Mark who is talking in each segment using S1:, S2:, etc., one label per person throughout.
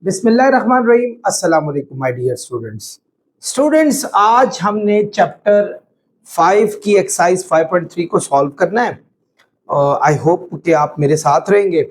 S1: बिस्मिल्लाहिर्रहमानिर्रहीम। अस्सलाम वालेकुम माय डियर स्टूडेंट्स, आज हमने चैप्टर 5 की एक्सरसाइज 5.3 को सॉल्व करना है। आई होप कि आप मेरे साथ रहेंगे।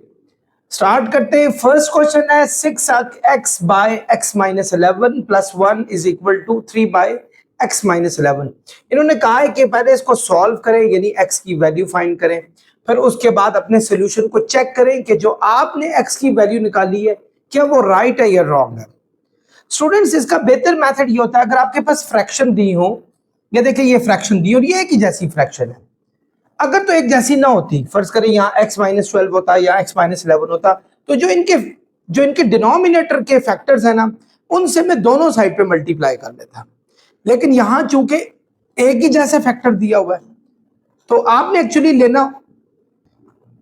S1: स्टार्ट करते हैं। फर्स्ट क्वेश्चन है 6x by x minus 11 plus 1 is equal to 3 by x minus 11। इन्होंने कहा है कि पहले इसको सॉल्व करें, यानी x की वैल्यू फाइंड करें, फिर उसके बाद अपने सोल्यूशन को चेक करें कि जो आपने x की वैल्यू निकाली है क्या वो राइट है या रॉन्ग है। स्टूडेंट्स, इसका बेहतर मेथड ये होता है अगर आपके पास फ्रैक्शन दी हो, या देखिए ये फ्रैक्शन दी और ये एक ही जैसी फ्रैक्शन है। अगर तो एक जैसी ना होती, फर्ज करें यहाँ x माइनस 12 होता या x माइनस 11 होता, तो जो इनके डिनोमिनेटर के फैक्टर्स है ना, उनसे मैं दोनों साइड पे मल्टीप्लाई कर लेता। लेकिन यहाँ चूंकि एक ही जैसा फैक्टर दिया हुआ है, तो आपने एक्चुअली लेना,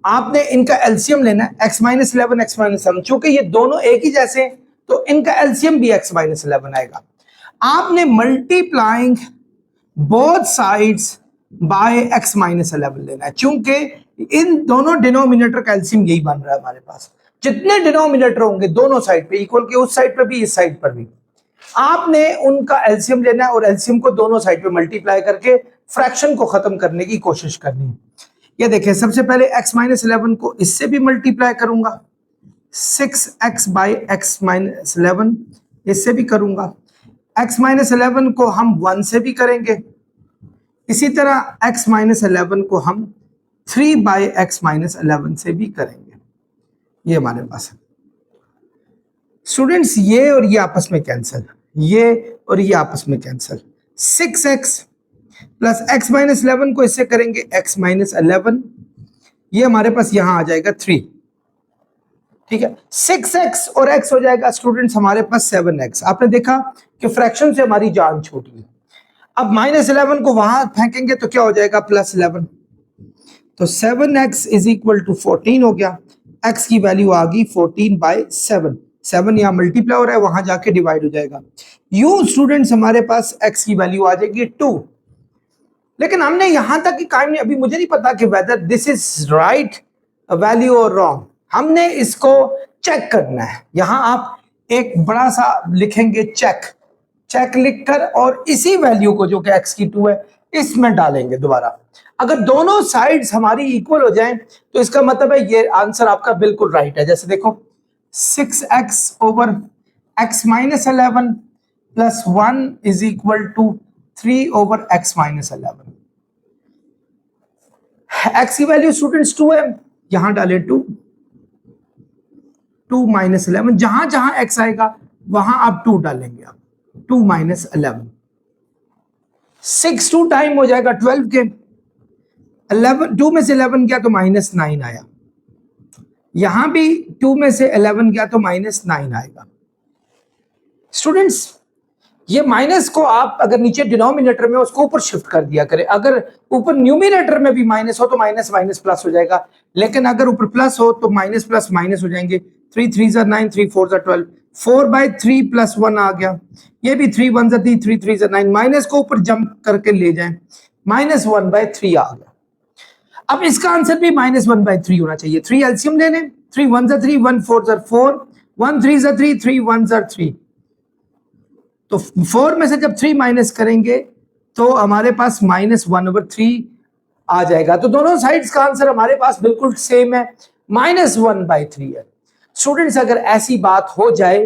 S1: आपने इनका एलसीएम लेना है x माइनस 11 x माइनस 7। चूंकि ये दोनों एक ही जैसे हैं तो इनका एलसीएम भी x माइनस 11 आएगा। आपने multiplying both sides bye x minus 11 लेना है, चूंकि इन दोनों डिनोमिनेटर का एलसीएम यही बन रहा है हमारे पास। जितने डिनोमिनेटर होंगे दोनों साइड पे इक्वल के, उस साइड पे भी इस साइड पर भी, आपने उनका एलसीएम लेना है और एलसीएम को दोनों साइड पे मल्टीप्लाई करके फ्रैक्शन को खत्म करने की कोशिश करनी है। ये देखिए, सबसे पहले x माइनस 11 को इससे भी मल्टीप्लाई करूंगा, 6x बाई x माइनस 11 इससे भी करूंगा। x माइनस 11 को हम 1 से भी करेंगे, इसी तरह x माइनस 11 को हम 3 बाई x माइनस 11 से भी करेंगे। ये हमारे पास है स्टूडेंट्स। ये और ये आपस में कैंसिल, ये और ये आपस में cancel. 6x plus x minus 11 को इससे करेंगे x माइनस 11, ये हमारे पास यहां आ जाएगा 3। ठीक है, 6x और x हो जाएगा स्टूडेंट्स हमारे पास 7x। आपने देखा कि फ्रैक्शन से हमारी जान छोटी है। अब माइनस 11 को वहां फेंकेंगे तो क्या हो जाएगा, प्लस 11। तो 7x इज इक्वल टू 14 हो गया। x की वैल्यू आ गई 14 बाय 7। 7 यहां मल्टीप्लाई हो रहा है, वहां जाके डिवाइड हो जाएगा। यूं स्टूडेंट्स हमारे पास x की वैल्यू आ जाएगी 2। लेकिन हमने यहां तक ही कायम नहीं, अभी मुझे नहीं पता कि whether this is right value और रॉन्ग। हमने इसको चेक करना है। यहां आप एक बड़ा सा लिखेंगे चेक लिखकर, और इसी वैल्यू को जो कि x की 2 है इसमें डालेंगे दोबारा। अगर दोनों साइड्स हमारी इक्वल हो जाएं तो इसका मतलब है ये आंसर आपका बिल्कुल राइट है। जैसे देखो 6x over x minus 11 plus 1 is equal to 3 over x minus 11। x की वैल्यू स्टूडेंट्स 2 है, यहां डाले 2 माइनस 11, जहां जहां x आएगा वहां आप 2 डालेंगे। आप 2 माइनस 11, 6 2 टाइम हो जाएगा 12 के। 11 2 में से 11 गया तो माइनस 9 आया, यहां भी 2 में से 11 गया तो माइनस 9 आएगा। स्टूडेंट्स, ये माइनस को आप अगर नीचे डिनोमिनेटर में उसको ऊपर शिफ्ट कर दिया करें। अगर ऊपर न्यूमिनेटर में भी माइनस हो तो माइनस माइनस प्लस हो जाएगा, लेकिन अगर ऊपर प्लस हो तो माइनस प्लस माइनस हो जाएंगे। 3 3 9, 3 4 12, 4 बाई 3 प्लस 1 आ गया। ये भी 3 1 3, 3 3 9, माइनस को ऊपर जंप करके ले जाएं, माइनस 1 बाई 3 आ गया। अब इसका आंसर भी माइनस 1 बाई 3 होना चाहिए। 3 एलसीएम ले लें, 3 1 3, 1 4 4, 1 3 3, 3 1 3। तो 4 में से जब 3 माइनस करेंगे तो हमारे पास माइनस 1 ओवर 3 आ जाएगा। तो दोनों साइड्स का आंसर हमारे पास बिल्कुल सेम है, माइनस 1 बाई 3 है। स्टूडेंट्स, अगर ऐसी बात हो जाए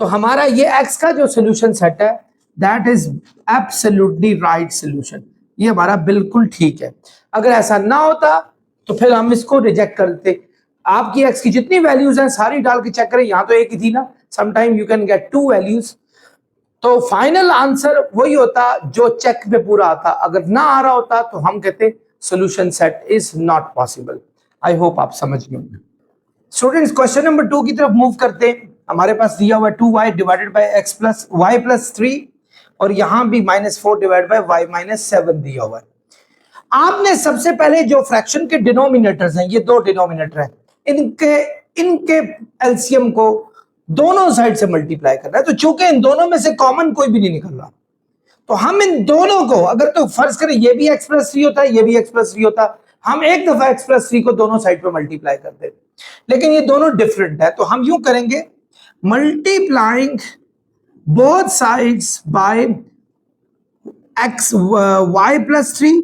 S1: तो हमारा ये x का जो सोल्यूशन सेट है that is absolutely right solution, ये हमारा बिल्कुल ठीक है। अगर ऐसा ना होता तो फिर हम इसको रिजेक्ट कर देते। आपकी x की जितनी वैल्यूज हैं सारी डाल के चेक करें, यहां तो एक ही थी ना, sometime you can get 2 values. तो फाइनल आंसर वही होता जो चेक पे पूरा आता। अगर ना आ रहा होता तो हम कहते solution set is not possible. I hope आप समझ गए होंगे। स्टूडेंट्स, क्वेश्चन नंबर 2 की तरफ मूव करते हैं। हमारे पास दिया हुआ 2y divided by x plus y plus 3, और यहां भी -4 डिवाइडेड बाय y माइनस 7 दिया हुआ है। आपने सबसे पहले जो फ्रैक्शन के डिनोमिनेटर्स हैं, ये दो डिनोमिनेटर हैं, इनके एलसीएम को दोनों साइड से मल्टीप्लाई करना है। तो चूंकि इन दोनों में से कॉमन कोई भी नहीं निकल रहा, तो हम इन दोनों को, अगर तो फर्ज करें ये भी x प्लस 3 होता है, ये भी x प्लस 3 होता, हम एक दफा x प्लस 3 को दोनों साइड पे मल्टीप्लाई कर देते। लेकिन ये दोनों डिफरेंट है, तो हम यूं करेंगे, multiplying both sides by x y plus 3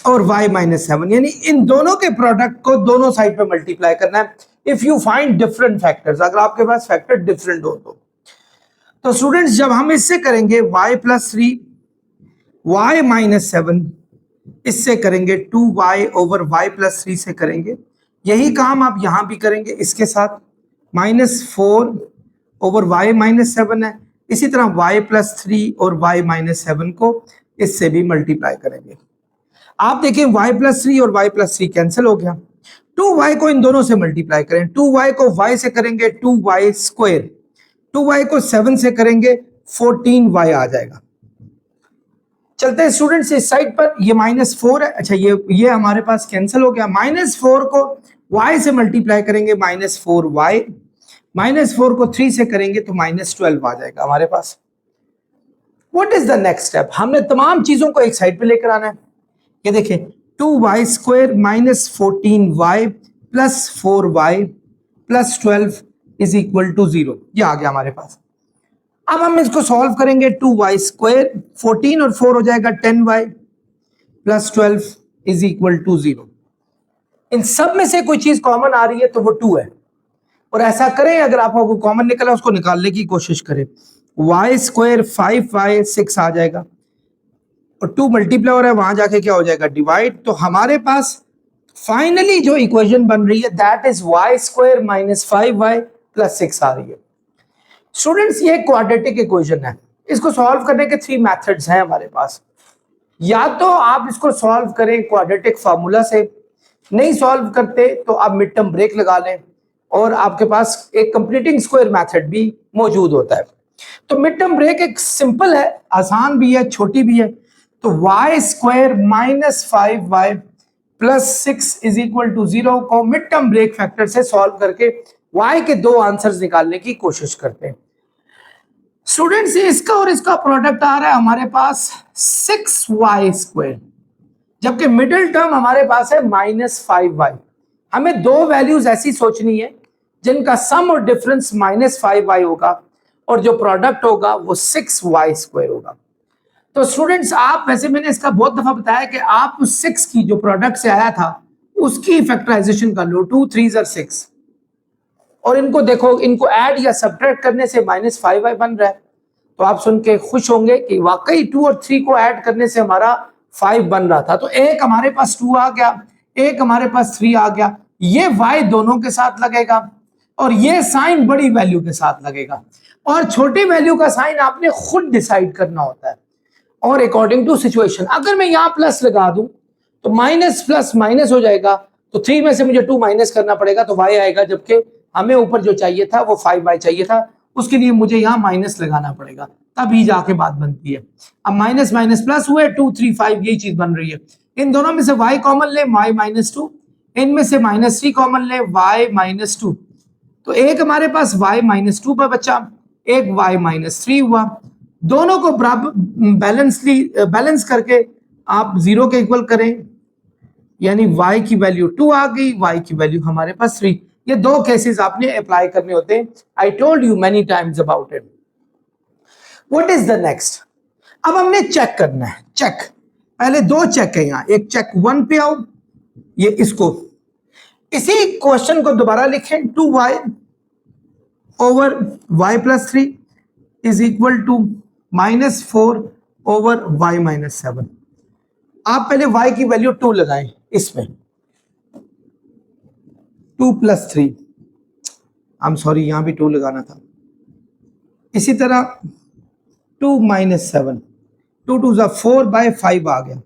S1: और y माइनस 7, यानी इन दोनों के प्रोडक्ट को दोनों साइड पे मल्टीप्लाई करना है। If you find different factors, अगर आपके पास फैक्टर डिफरेंट हो तो स्टूडेंट्स जब हम इससे करेंगे y प्लस 3 y माइनस 7, इससे करेंगे 2y ओवर y प्लस 3 से करेंगे, यही काम आप यहां भी करेंगे इसके साथ, -4 ओवर y माइनस 7 है, इसी तरह y प्लस 3 और y माइनस 7 को इससे भी मल्टीप्लाई करेंगे। आप देखें y प्लस 3 और y प्लस 3 कैंसिल हो गया, 2y को इन दोनों से मल्टीप्लाई करें, 2y को y से करेंगे 2y स्क्वायर, 2y को 7 से करेंगे 14y आ जाएगा। चलते हैं स्टूडेंट्स इस साइड पर, ये -4 है, अच्छा ये हमारे पास कैंसिल हो गया, -4 को y से मल्टीप्लाई करेंगे -4y, -4 को 3 से करेंगे तो -12 आ जाएगा हमारे पास। What is the next step? हमने तमाम चीजों को एक साइड पे लेकर आना है। ये देखें 2y square -14y plus 4y plus 12 is equal to 0, ये आ गया हमारे पास। अब हम इसको सॉल्व करेंगे, 2y स्क्वायर 14 और 4 हो जाएगा 10y plus 12 is equal to 0। इन सब में से कोई चीज कॉमन आ रही है तो वो 2 है, और ऐसा करें अगर आपको कॉमन निकला उसको निकालने की कोशिश करें, y स्क्वायर 5y 6 आ जाएगा, और 2 मल्टीप्लाई हो रहा है वहां जाके क्या हो जाएगा डिवाइड, तो हमारे पास फाइनली जो इक्वेशन बन रही है that is y square -5y plus 6 आ रही है। स्टूडेंट्स ये क्वाड्रेटिक इक्वेशन है, इसको सॉल्व करने के 3 मेथड्स हैं हमारे पास। या तो आप इसको सॉल्व करें क्वाड्रेटिक फार्मूला से, नहीं सॉल्व करते तो आप मिड टर्म ब्रेक लगा लें, और आपके पास एक कंप्लीटिंग स्क्वायर मेथड भी मौजूद होता है। तो मिड टर्म ब्रेक एक सिंपल है, आसान भी है, छोटी भी है। तो y square -5y plus 6 is equal to 0 को मिड टर्म ब्रेक फैक्टर से सॉल्व करके y के 2 आंसर्स निकालने की कोशिश करते हैं। स्टूडेंट्स इसका और इसका प्रोडक्ट आ रहा है हमारे पास 6y स्क्वायर, जबकि मिडिल टर्म हमारे पास है -5y। हमें 2 वैल्यूज ऐसी सोचनी है जिनका सम और डिफरेंस -5y होगा, और जो प्रोडक्ट होगा वो 6y स्क्वायर होगा। तो स्टूडेंट्स आप, वैसे मैंने इसका बहुत दफा बताया कि आप उस 6 की जो प्रोडक्ट से आया था उसकी फैक्टराइजेशन कर लो, 2 3 are 6, और इनको देखो, इनको ऐड या सब्ट्रैक्ट करने से -5y बन रहा है। तो आप सुन के खुश होंगे कि वाकई 2 और 3 को ऐड करने से हमारा 5 बन रहा था। तो एक हमारे पास 2 आ गया, एक हमारे पास 3 आ गया, ये y दोनों के साथ लगेगा, और ये साइन बड़ी वैल्यू के साथ लगेगा, और छोटी वैल्यू का साइन आपने खुद डिसाइड करना होता है, और अकॉर्डिंग टू सिचुएशन। अगर मैं यहाँ प्लस लगा दूं तो माइनस प्लस माइनस हो जाएगा, तो 3 में से मुझे 2 माइनस करना पड़ेगा तो y आएगा, जबकि हमें ऊपर जो चाहिए था वो 5y चाहिए था, उसके लिए मुझे यहाँ माइनस लगाना पड़ेगा, तभी जाके बात बनती है। अब माइनस माइनस प्लस हुए, 2 3 5 यही चीज बन रही है। इन दोनों में से y कॉमन ले, y -2, इनमें से -3 कॉमन ले, y -2, तो एक हमारे पास y -2 पर बचा, एक y -3 हुआ। दोनों को बराबर बैलेंस करके आप 0 के इक्वल करें, यानी y की वैल्यू 2 आ गई, y की वैल्यू हमारे पास 3। ये 2 केसेस आपने अप्लाई करने होते हैं। I told you many times about it. What is the next? अब हमने चेक करना है, चेक, पहले 2 चेक है यहाँ, एक चेक 1 पे आओ, ये इसको, इसी क्वेश्चन को दोबारा लिखें, 2y over y plus 3 is equal to -4 over y -7। आप पहले y की वैल्यू 2 लगाएं इसमें, 2 + 3, आई एम सॉरी यहां भी 2 लगाना था। इसी तरह 2 - 7, 2 2 4/5 आ गया।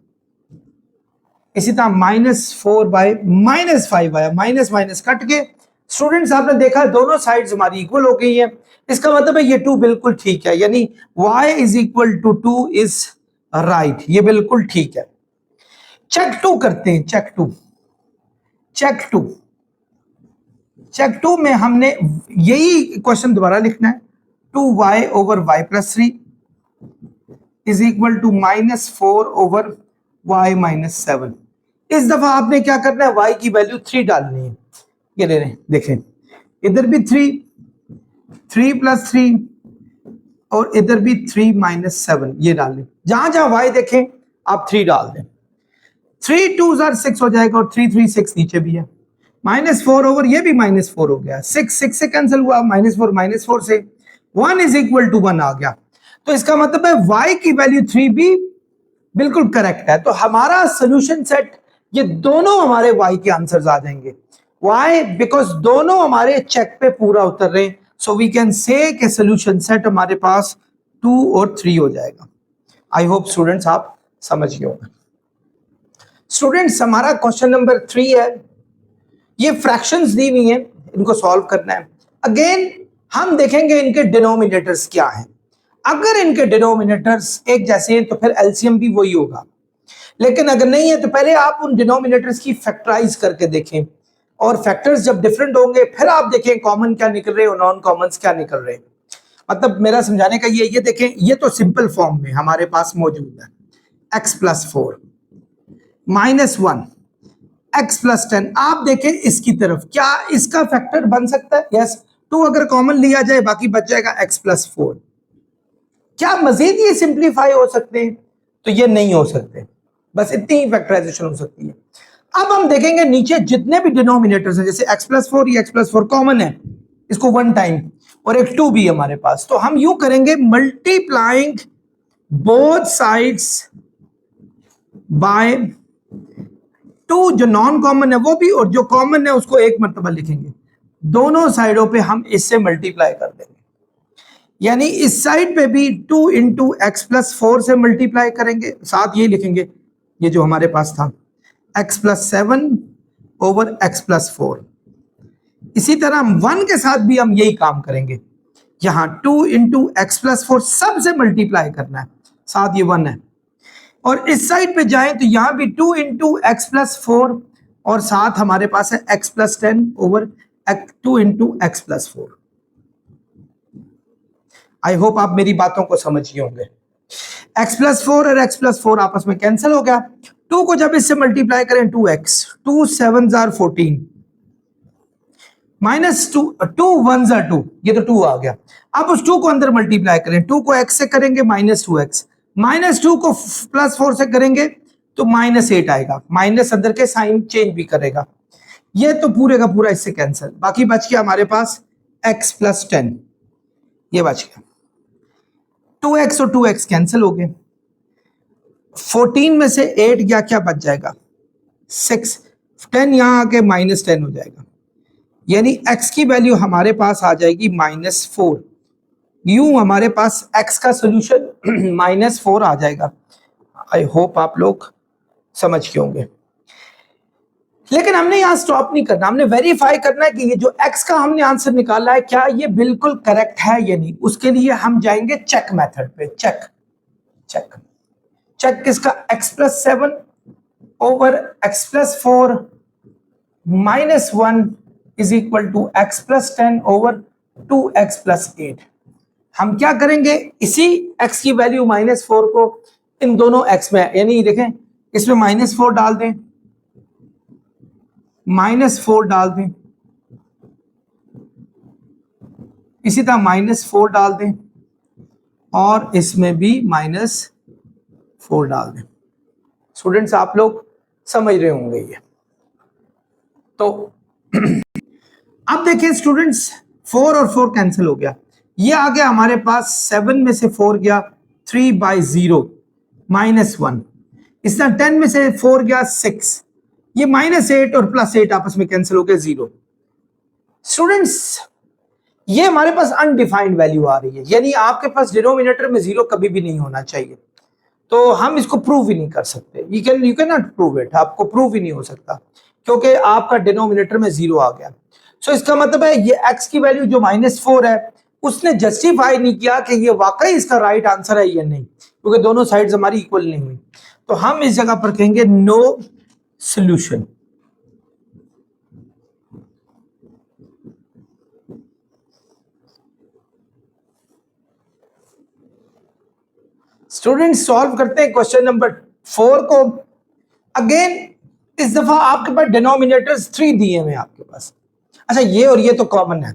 S1: इसी तरह -4/-5 आया, माइनस माइनस कट के। स्टूडेंट्स आपने देखा दोनों साइड्स हमारी इक्वल हो गई है, इसका मतलब है ये 2 बिल्कुल ठीक है, यानी y = 2 इज राइट, ये बिल्कुल ठीक है। चेक 2 करते हैं, चेक 2 में हमने यही क्वेश्चन दोबारा लिखना है, 2y over y plus 3 is equal to -4 over y -7। इस दफा आपने क्या करना है, y की वैल्यू 3 डालनी है। ये ले रहे हैं, देखें इधर भी 3, 3 + 3 और इधर भी 3 - 7 ये डाल दें। जहां जहां y देखें आप 3 डाल दें। 3 2 6 हो जाएगा और 3 3 6 नीचे भी है। -4 ओवर ये भी -4 हो गया। 6 6 से कैंसिल हुआ, -4 से 1 = 1 आ गया। तो इसका मतलब है y की वैल्यू 3 भी बिल्कुल करेक्ट है। तो हमारा सोल्यूशन सेट ये दोनों हमारे y के आंसर्स आ जाएंगे। Why? बिकॉज दोनों हमारे चेक पे पूरा उतर रहे हैं। सो वी कैन से कि सोल्यूशन सेट हमारे पास 2 और 3 हो जाएगा। आई होप स्टूडेंट्स आप समझ गए होंगे। स्टूडेंट्स हमारा क्वेश्चन नंबर 3 है। ये फ्रैक्शंस दी हुई हैं, इनको सॉल्व करना है। अगेन हम देखेंगे इनके डिनोमिनेटर्स क्या हैं। अगर इनके डिनोमिनेटर्स एक जैसे हैं तो फिर एलसीएम भी वही होगा, लेकिन अगर नहीं है तो पहले आप उन डिनोमिनेटर्स की फैक्टराइज करके देखें, और फैक्टर्स जब डिफरेंट होंगे फिर आप देखें कॉमन क्या निकल रहे हैं और नॉन कॉमन्स क्या निकल रहे हैं। मतलब मेरा समझाने का ये देखें, ये तो सिंपल फॉर्म में हमारे पास मौजूद है। x + 4 -1 x + 10। आप देखें इसकी तरफ, क्या इसका फैक्टर बन सकता है? यस, 2 अगर कॉमन लिया जाए बाकी बच जाएगा x + 4। क्या मजीद ये सिंप्लीफाई हो सकते हैं? तो ये नहीं हो सकते, बस इतनी ही फैक्टराइजेशन हो सकती है। अब हम देखेंगे नीचे जितने भी डिनोमिनेटर्स हैं, जैसे x + 4, ये x + 4 कॉमन है, इसको 1 टाइम और एक 2 भी हमारे पास। तो हम यूं करेंगे, मल्टीप्लाइंग बोथ साइड्स बाय 2, जो नॉन कॉमन है वो भी और जो कॉमन है उसको एक मर्तबा लिखेंगे। दोनों साइडों पे हम इससे मल्टीप्लाई कर देंगे, यानी इस साइड पे भी 2 × x + 4 से मल्टीप्लाई करेंगे, साथ ये लिखेंगे ये जो हमारे पास था x + 7 ओवर x + 4। इसी तरह हम 1 के साथ भी हम यही काम करेंगे, यहां 2 × x + 4 सबसे मल्टीप्लाई करना है, साथ ये 1 है। और इस साइड पे जाएं तो यहां भी 2 × x + 4 और साथ हमारे पास है x + 10 ओवर 2 × x + 4। आई होप आप मेरी बातों को समझ गए होंगे। x + 4 और x + 4 आपस में कैंसिल हो गया। 2 को जब इससे मल्टीप्लाई करें 2x, 2 7 * 14 -2 2 1 * 2, ये तो 2 आ गया। अब उस 2 को अंदर मल्टीप्लाई करें, 2 को x से करेंगे -2x, -2 को +4 से करेंगे तो -8 आएगा। माइनस अंदर के साइन चेंज भी करेगा। ये तो पूरे का पूरा इससे कैंसिल, बाकी बच गया हमारे पास x + 10, ये बच गया। 2x और 2x कैंसिल हो गए। 14 में से 8 गया, क्या बच जाएगा? 6। 10 यहां आके -10 हो जाएगा, यानी x की वैल्यू हमारे पास आ जाएगी -4। यूं हमारे पास x का सोल्यूशन -4 आ जाएगा। आई होप आप लोग समझ गए होंगे। लेकिन हमने यहां स्टॉप नहीं करना, हमने वेरीफाई करना है कि ये जो x का हमने आंसर निकाला है क्या ये बिल्कुल करेक्ट है या नहीं। उसके लिए हम जाएंगे चेक मेथड पे। चेक किसका? x + 7 over x + 4 -1 = x + 10 over 2x + 8। हम क्या करेंगे, इसी x की वैल्यू -4 को इन दोनों x में, यानी देखें इसमें -4 डाल दें, -4 डाल दें, इसी तरह -4 डाल दें और इसमें भी -4 डाल दें। स्टूडेंट्स आप लोग समझ रहे होंगे ये। तो अब देखिए स्टूडेंट्स, 4 और 4 कैंसिल हो गया, ये आ गया हमारे पास 7 में से 4 गया 3/0 -1। इस तरह 10 में से 4 गया 6, ये -8 और +8 आपस में कैंसिल हो गया 0। स्टूडेंट्स ये हमारे पास अनडिफाइंड वैल्यू आ रही है, यानी आपके पास डिनोमिनेटर में 0 कभी भी नहीं होना चाहिए। तो हम इसको प्रूव ही नहीं कर सकते। You can not prove it, आपको प्रूव ही नहीं हो सकता क्योंकि आपका डिनोमिनेटर में 0 आ गया। सो इसका मतलब है ये x की वैल्यू जो -4 है उसने जस्टिफाई नहीं किया कि ये वाकई इसका राइट आंसर है या नहीं, क्योंकि दोनों साइड्स हमारी इक्वल नहीं हुई। तो हम इस जगह पर कहेंगे नो सॉल्यूशन। स्टूडेंट्स सॉल्व करते हैं क्वेश्चन नंबर 4 को। अगेन इस दफा आपके पास डिनोमिनेटर्स 3 दिए हुए आपके पास। अच्छा ये और ये तो कॉमन है,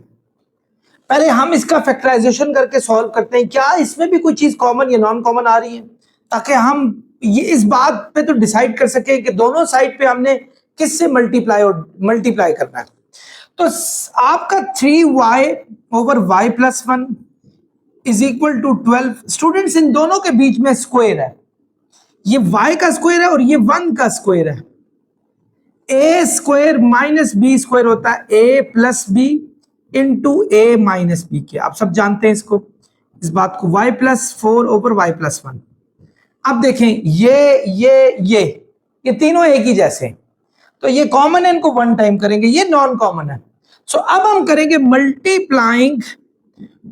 S1: पहले हम इसका फैक्टराइजेशन करके सॉल्व करते हैं, क्या इसमें भी कोई चीज कॉमन या नॉन कॉमन आ रही है, ताकि हम ये इस बात पे तो डिसाइड कर सके कि दोनों साइड पे हमने किससे मल्टीप्लाई करना है। तो आपका 3y over y plus 1 is equal to 12। Students, इन दोनों के बीच में स्क्वायर है, ये y का स्क्वायर है और ये 1 का स्क्वायर है। a square minus B square होता है a plus B into a minus B के। आप सब जानते हैं इसको, इस बात को, y plus 4 over y plus 1। अब देखें ये तीनों एक ही जैसे, तो ये कॉमन है, इनको वन टाइम करेंगे, ये नॉन कॉमन है। सो अब हम करेंगे multiplying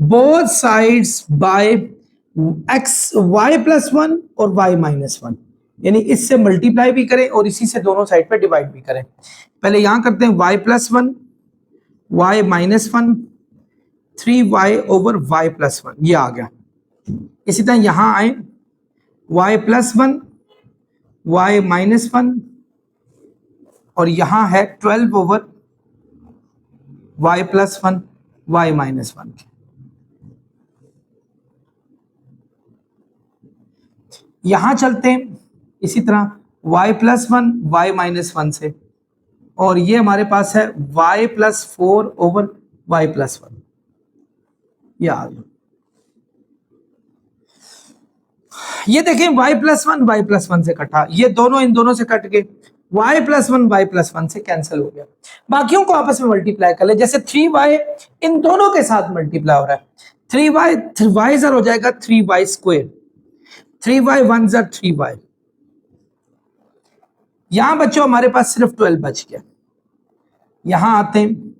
S1: both sides by x y plus 1 और y माइनस 1, यानी इससे मल्टीप्लाई भी करें और इसी से दोनों साइड पे डिवाइड भी करें। पहले यहां करते हैं y plus 1 y minus 1 3y over y plus 1, ये आ गया। इसी तरह यहां आए y प्लस 1 y माइनस 1 और यहां है 12 over y plus 1 y minus 1। यहां चलते हैं इसी तरह y प्लस 1 y माइनस 1 से, और ये हमारे पास है y plus 4 over y plus 1, ये आ गया। ये देखें y प्लस 1 से कटा, ये दोनों इन दोनों से कट गए, y प्लस 1 y प्लस 1 से कैंसिल हो गया। बाकियों को आपस में मल्टीप्लाई कर ले, जैसे 3y इन दोनों के साथ मल्टीप्लाई हो रहा है, 3y जर हो जाएगा 3y स्क्वायर, 3y 1 जर 3y। यहां बच्चों हमारे पास सिर्फ 12 बच गया। यहां आते हैं,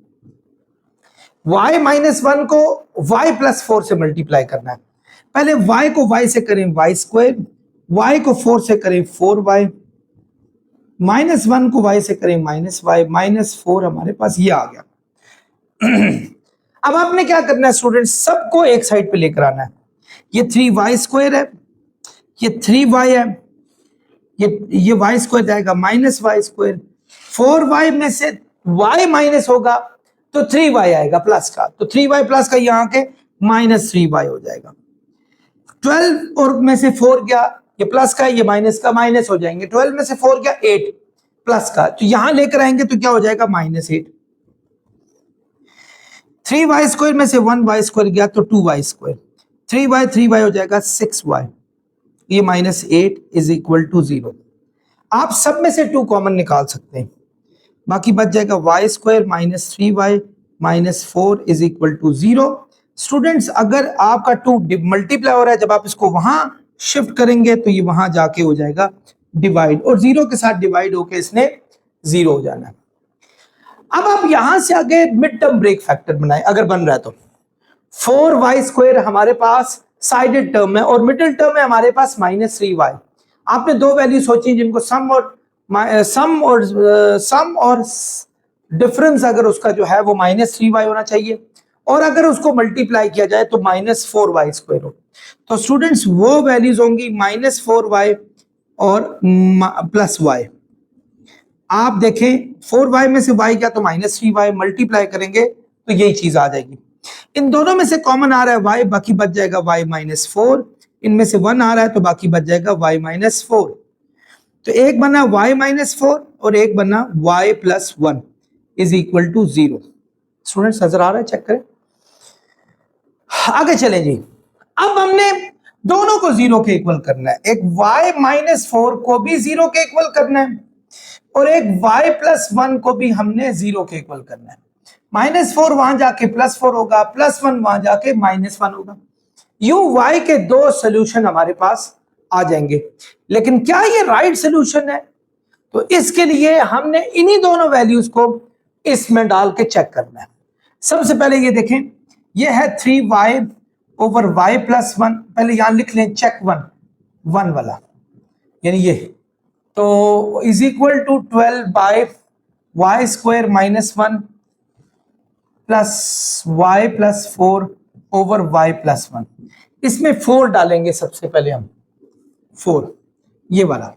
S1: y माइनस 1 को y प्लस 4 से मल्टीप्लाई करना है। पहले y को y से करें y स्क्वायर, y को 4 से करें 4y, माइनस 1 को y से करें माइनस y, माइनस 4 हमारे पास ये आ गया। अब आपने क्या करना है स्टूडेंट्स, सबको एक साइड पे लेकर आना है। ये 3y स्क्वायर है, ये 3y है, ये y स्क्वायर जाएगा माइनस y स्क्वायर, 4y में से y माइनस होगा तो 3y आएगा प्लस का, तो 3y प्लस का यहाँ के माइनस 3y हो जाएगा। 12 और में से 4 गया, ये प्लस का, ये माइनस का, माइनस हो जाएंगे। 12 में से 4 गया 8 प्लस का, तो यहां लेकर आएंगे तो क्या हो जाएगा माइनस 8। 3y स्क्वायर में से 1y स्क्वायर गया तो 2y स्क्वायर, 3y हो जाएगा 6y, ये माइनस 8 इज इक्वल टू 0। आप सब में से 2 कॉमन निकाल सकते हैं, बाकी बच जाएगा y square minus 3y minus 4 is equal to 0। Students, अगर आपका 2 मल्टीप्लाई हो रहा है, जब आप इसको वहां शिफ्ट करेंगे तो ये वहां जाके हो जाएगा डिवाइड, और 0 के साथ डिवाइड होके इसने 0 हो जाना है। अब आप यहां से आगे मिड टर्म ब्रेक फैक्टर बनाए, अगर बन रहा है तो 4y स्क्वायर हमारे पास साइडेड टर्म है और मिडिल टर्म है हमारे पास माइनस 3y। आपने दो वैल्यू सोची जिनको सम और डिफरेंस अगर उसका जो है वो माइनस 3y होना चाहिए, और अगर उसको मल्टीप्लाई किया जाए तो माइनस 4y स्क्वायर हो। तो स्टूडेंट्स वो वैल्यूज होंगी माइनस 4y और प्लस y। आप देखें 4y में से y क्या तो माइनस 3y, मल्टीप्लाई करेंगे तो यही चीज आ जाएगी। इन दोनों में से कॉमन आ रहा है y, बाकी बच जाएगा y माइनस 4, इनमें से 1 आ रहा है तो बाकी बच जाएगा y माइनस 4। तो एक बना y माइनस 4 और एक बना y plus 1 is equal to 0। Students नजर आ रहा है, चेक करें। आगे चलें जी। अब हमने दोनों को 0 के इक्वल करना है, एक y माइनस 4 को भी 0 के इक्वल करना है और एक y प्लस 1 को भी हमने 0 के इक्वल करना है। माइनस 4 वहां जाके प्लस 4 होगा, प्लस 1 वहां जाके माइनस 1 होगा। यूं y के 2 सोल्यूशन हमारे पास आ जाएंगे, लेकिन क्या ये राइट सोल्यूशन है? तो इसके लिए हमने इन्हीं दोनों वैल्यूज को इसमें डाल के चेक करना है। सबसे पहले ये देखें, ये है 3y ओवर y प्लस 1, पहले यहां लिख लें चेक 1 वाला, यानी ये, तो is equal to 12 by y square minus 1 plus y plus 4 over y plus 1। इसमें 4 डालेंगे सबसे पहले हम, 4 ये वाला,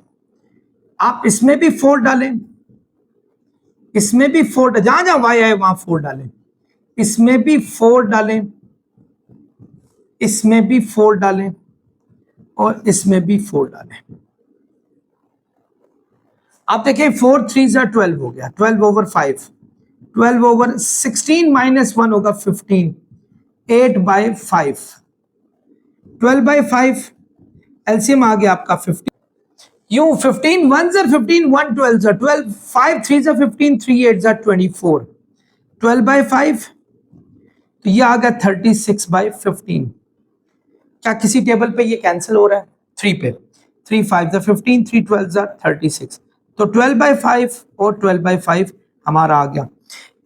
S1: आप इसमें भी 4 डालें, इसमें भी 4, जहां जहां y आए वहां 4 डालें, इसमें भी 4 डालें, इसमें भी 4 डालें और इसमें भी 4 डालें। आप देखिए 4 3 12 हो गया, 12 ओवर 5, 12 ओवर 16 माइनस 1 होगा 15, 8/5, 12/5 एलसीएम आ गया आपका 50। यूं 15 1 15, 1 12 12, 5 3 15, 3 8 24, 12/5 तो ये आ गया 36/15। क्या किसी टेबल पे ये कैंसिल हो रहा है? 3 पे, 3 5 15, 3 12 36, तो 12/5 और 12/5 हमारा आ गया।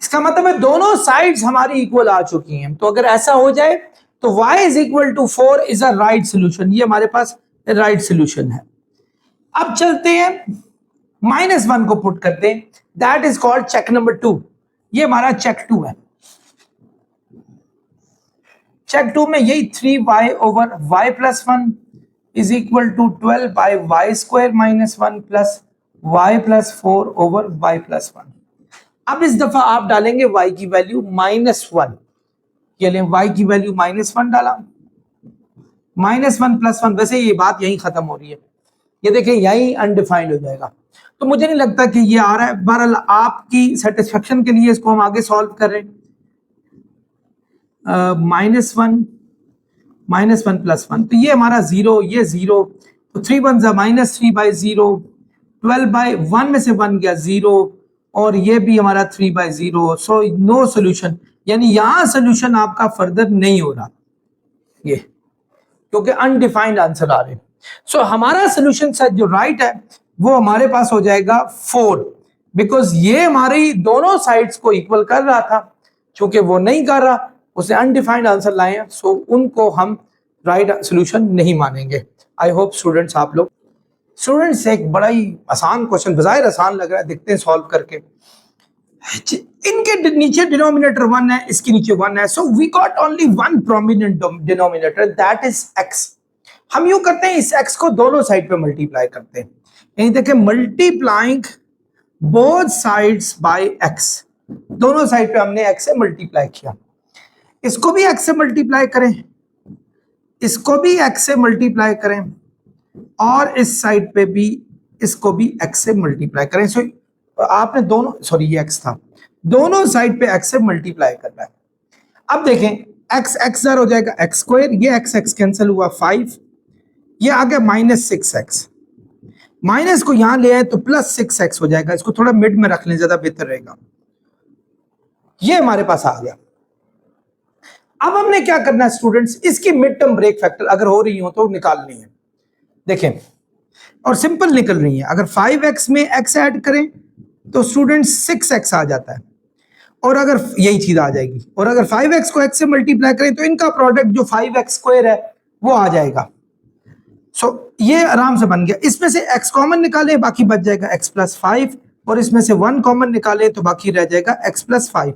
S1: इसका मतलब है दोनों साइड्स हमारी इक्वल आ चुकी हैं। तो अगर ऐसा हो जाए तो y is equal to 4 is a right solution. ये हमारे पास राइट सोल्यूशन है। अब चलते हैं -1 को पुट करते हैं, that is called check number 2। ये हमारा चेक 2 है। चेक 2 में यही 3y over y plus 1 is equal to 12/y² minus 1 plus y plus 4 over y plus 1। अब इस दफा आप डालेंगे y की वैल्यू -1। ये लें y की वैल्यू -1 डाला, -1 प्लस 1। वैसे ये बात यहीं खत्म हो रही है, ये देखें यहीं अनडिफाइंड हो जाएगा। तो मुझे नहीं लगता कि ये आ रहा है। बहरहाल आपकी सेटिस्फेक्शन के लिए इसको हम आगे सॉल्व कर रहे हैं। -1 प्लस 1 तो ये हमारा 0, ये 0, तो 3 1 -3/0, 12/1 में से 1 गया 0 और ये भी हमारा 3/0। सो नो सोल्यूशन, यानी यहां सोल्यूशन आपका फर्दर नहीं हो रहा, ये क्योंकि अनडिफाइंड आंसर आ रहे हैं। सो हमारा सोल्यूशन सेट जो राइट है वो हमारे पास हो जाएगा 4, बिकॉज ये हमारी दोनों साइड्स को इक्वल कर रहा था। चूंकि वो नहीं कर रहा, उसे अनडिफाइंड आंसर लाए हैं, सो उनको हम राइट सोल्यूशन नहीं मानेंगे। आई होप स्टूडेंट्स आप लोग स्टूडेंट्स एक बड़ा ही आसान क्वेश्चन, बजाय आसान लग रहा है, देखते हैं सॉल्व करके। इनके नीचे डिनोमिनेटर 1 है, इसके नीचे 1 है, so we got only one prominent denominator, that is x। हम यूं करते हैं, इस x को दोनों साइड पे मल्टीप्लाई करते हैं। यही देखें, multiplying both sides bye x, दोनों साइड पे हमने x से मल्टीप्लाई किया। इसको भी x से मल्टीप्लाई करें, इसको भी x से मल्टीप्लाई करें और इस साइड पे भी इसको भी x से मल्टीप्लाई करें। सो आपने दोनों, सॉरी ये x था, दोनों साइड पे x से मल्टीप्लाई करना है। अब देखें x x हो जाएगा x², ये x कैंसिल हुआ 5, ये आ गया -6x, माइनस को यहां ले आए तो +6x हो जाएगा। इसको थोड़ा मिड में रख लें, ज्यादा बेहतर रहेगा। ये हमारे पास आ गया। अब हमने क्या करना है स्टूडेंट्स, इसकी मिड टर्म ब्रेक फैक्टर अगर हो रही हो तो निकालनी है। देखें, और सिंपल निकल रही है। अगर 5x में x ऐड करें तो स्टूडेंट्स 6x आ जाता है, और अगर यही चीज आ जाएगी, और अगर 5x को x से मल्टीप्लाई करें तो इनका प्रोडक्ट जो 5x² है वो आ जाएगा। सो ये आराम से बन गया। इसमें से x कॉमन निकालें, बाकी बच जाएगा x + 5, और इसमें से 1 कॉमन निकालें तो बाकी रह जाएगा x + 5।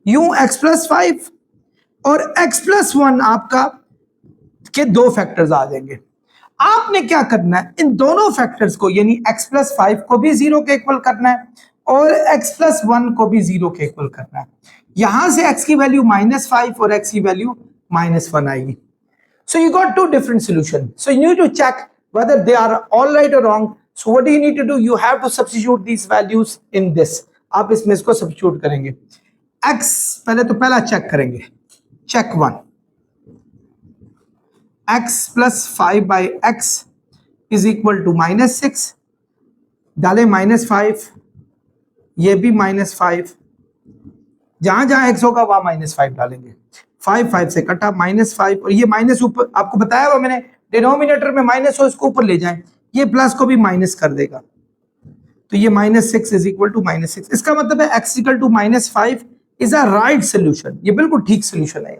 S1: यूं x + 5 और x + 1 आपका के दो फैक्टर्स आ जाएंगे। आपने क्या करना है, इन दोनों फैक्टर्स को, यानी x + 5 को भी 0 के इक्वल करना है और x + 1 को भी 0 के इक्वल करना है। यहां से x की वैल्यू -5 और x की वैल्यू -1 आएगी। So you got two different solutions. So you need to check whether they are all right or wrong. So what do you need to do? You have to substitute these values in this. आप इसमें इसको substitute करेंगे। x पहले तो पहला check करेंगे, check 1. x + 5/x is equal to -6. डालें -5, ये भी -5, जहां जहां x होगा वहां -5 डालेंगे। 5 5 से कटा, -5, और ये माइनस ऊपर, आपको बताया हुआ मैंने, डिनोमिनेटर में माइनस हो इसको ऊपर ले जाएं, ये प्लस को भी माइनस कर देगा, तो ये -6 इज इक्वल टू -6। इसका मतलब है x equal to -5 is a right solution, ये बिल्कुल ठीक सोल्यूशन है।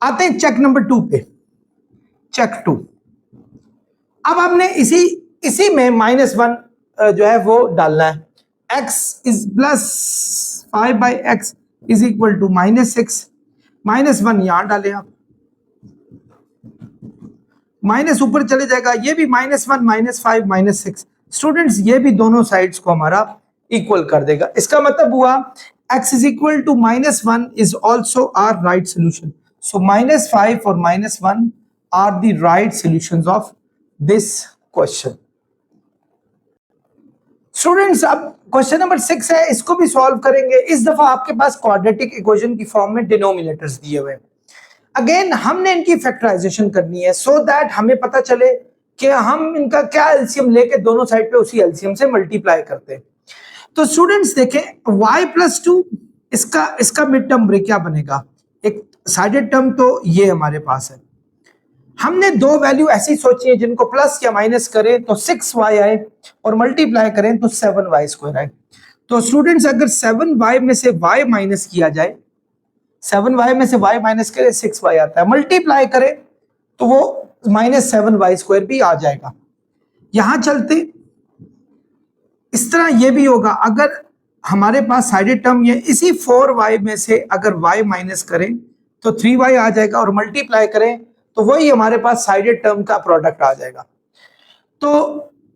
S1: आते हैं चेक नंबर 2 पे, चेक 2। अब हमने इसी में -1 जो है वो डालना है। x is +5/x is equal to -6, -1 यहां डालें आप, माइनस ऊपर चले जाएगा, ये भी -1 -5 -6। स्टूडेंट्स ये भी दोनों साइड्स को हमारा इक्वल कर देगा। इसका मतलब हुआ x is equal to -1 is also our right solution. So -5 or -1 are the right solutions of this question. Students अब क्वेश्चन नंबर 6 है, इसको भी सॉल्व करेंगे। इस दफा आपके पास क्वाड्रेटिक इक्वेशन की फॉर्म में डिनोमिनेटर्स दिए हुए हैं। अगेन हमने इनकी फैक्टराइजेशन करनी है सो दैट हमें पता चले कि हम इनका क्या एलसीएम लेके दोनों साइड पे उसी एलसीएम से मल्टीप्लाई करते हैं। तो स्टूडेंट्स देखें y+2 इसका मिड टर्म ब्रेक क्या बनेगा, एक साइडेड टर्म तो ये हमारे पास है। हमने दो वैल्यू ऐसी सोची है जिनको प्लस या माइनस करें तो 6y आए और मल्टीप्लाई करें तो 7y² आए। तो स्टूडेंट्स अगर 7y में से y माइनस किया जाए, 7y में से y माइनस करें 6y आता है, मल्टीप्लाई करें तो वो -7y² भी आ जाएगा। यहां चलते इस तरह ये भी होगा, अगर हमारे पास साइडेड टर्म ये इसी 4y में से अगर y माइनस करें तो 3y आ जाएगा और मल्टीप्लाई करें तो वही हमारे पास साइडेड टर्म का प्रोडक्ट आ जाएगा। तो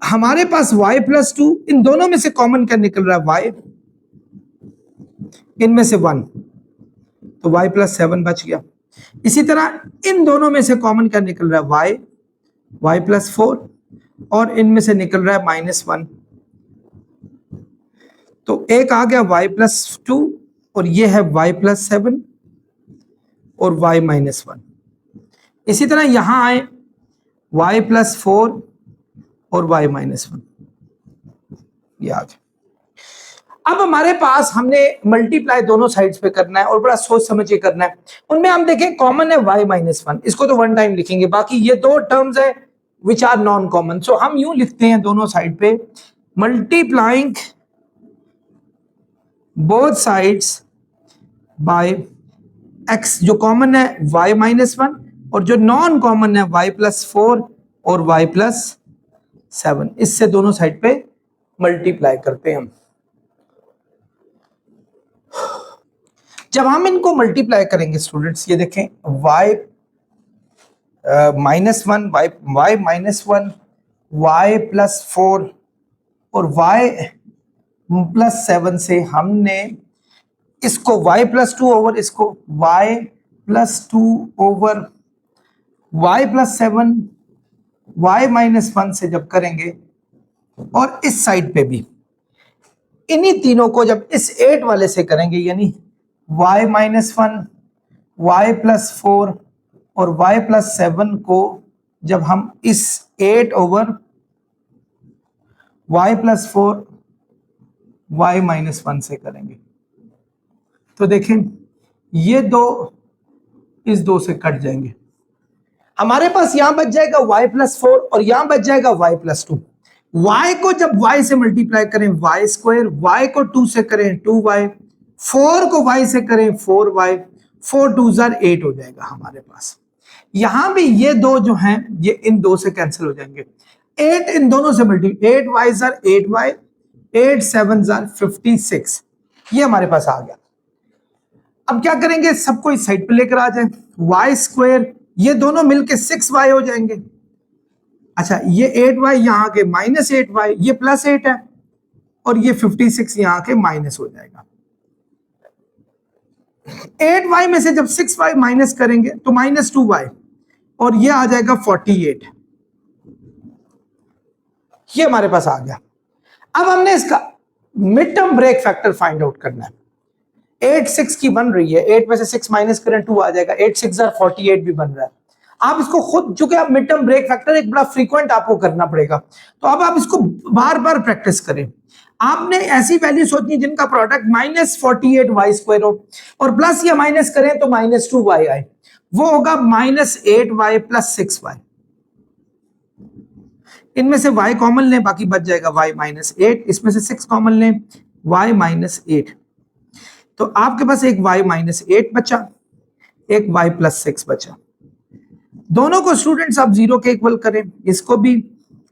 S1: हमारे पास y+2, इन दोनों में से कॉमन क्या निकल रहा है y, इनमें से 1 तो y+7 बच गया। इसी तरह इन दोनों में से कॉमन क्या निकल रहा है y+4 और इनमें से निकल रहा है -1, तो एक आ गया y+2 और ये है y+7 और y-1। इसी तरह यहां आए y+4 और y-1, ये आ गया। अब हमारे पास हमने मल्टीप्लाई दोनों साइड्स पे करना है और बड़ा सोच समझ के करना है। उनमें हम देखें कॉमन है y-1, इसको तो वन टाइम लिखेंगे, बाकी ये दो टर्म्स है विच आर नॉन कॉमन। सो हम यूं लिखते हैं दोनों साइड पे multiplying both sides bye x, जो कॉमन है y-1 और जो नॉन कॉमन है y+4 और y+7, इससे दोनों साइड पे मल्टीप्लाई करते हैं हम। जब हम इनको मल्टीप्लाई करेंगे स्टूडेंट्स, ये देखें y-1 y+4 और y+7 से हमने इसको y+2 ओवर इसको y+2 ओवर y+7 y-1 से जब करेंगे और इस साइड पे भी इन्हीं तीनों को जब इस 8 वाले से करेंगे, यानी y-1 y+4 और y+7 को जब हम इस 8 ओवर y+4 y-1 से करेंगे तो देखें ये दो इस दो से कट जाएंगे। हमारे पास यहां बच जाएगा y+4 और यहां बच जाएगा y+2। y को जब y से मल्टीप्लाई करें y², y को 2 से करें 2y, 4 को y से करें 4y, 4 2 8 हो जाएगा हमारे पास। यहां भी ये दो जो हैं ये इन दो से कैंसिल हो जाएंगे। 8 इन दोनों से मल्टीप्लाई, 8y 8y, 8 7 56, ये हमारे पास आ गया। अब क्या करेंगे, सबको इस साइड पे लेकर आ जाए, y², ये दोनों मिलके 6y हो जाएंगे। अच्छा ये 8y यहां के -8y, ये +8 है और ये 56 यहां के माइनस हो जाएगा। 8y में से जब 6y माइनस करेंगे तो -2y और ये आ जाएगा 48, ये हमारे पास आ गया। अब हमने इसका mid term break factor find out करना है। 8 6 की बन रही है, 8 में से 6 माइनस करें 2 आ जाएगा, 8 6 48 भी बन रहा है। आप इसको खुद, चूंकि आप मिड टर्म ब्रेक फैक्टर एक बड़ा फ्रीक्वेंट आपको करना पड़ेगा, तो अब आप इसको बार बार प्रैक्टिस करें। आपने ऐसी वैल्यू सोचनी जिनका प्रोडक्ट -48y² हो और प्लस या माइनस करें तो -2y आए, वो होगा -8y + 6y। इनमें से y कॉमन लें, बाकी बच जाएगा y-8, इसमें से 6 कॉमन लें, y-8, तो आपके पास एक y-8 बचा, एक y+6 बचा। दोनों को स्टूडेंट्स आप 0 के इक्वल करें, इसको भी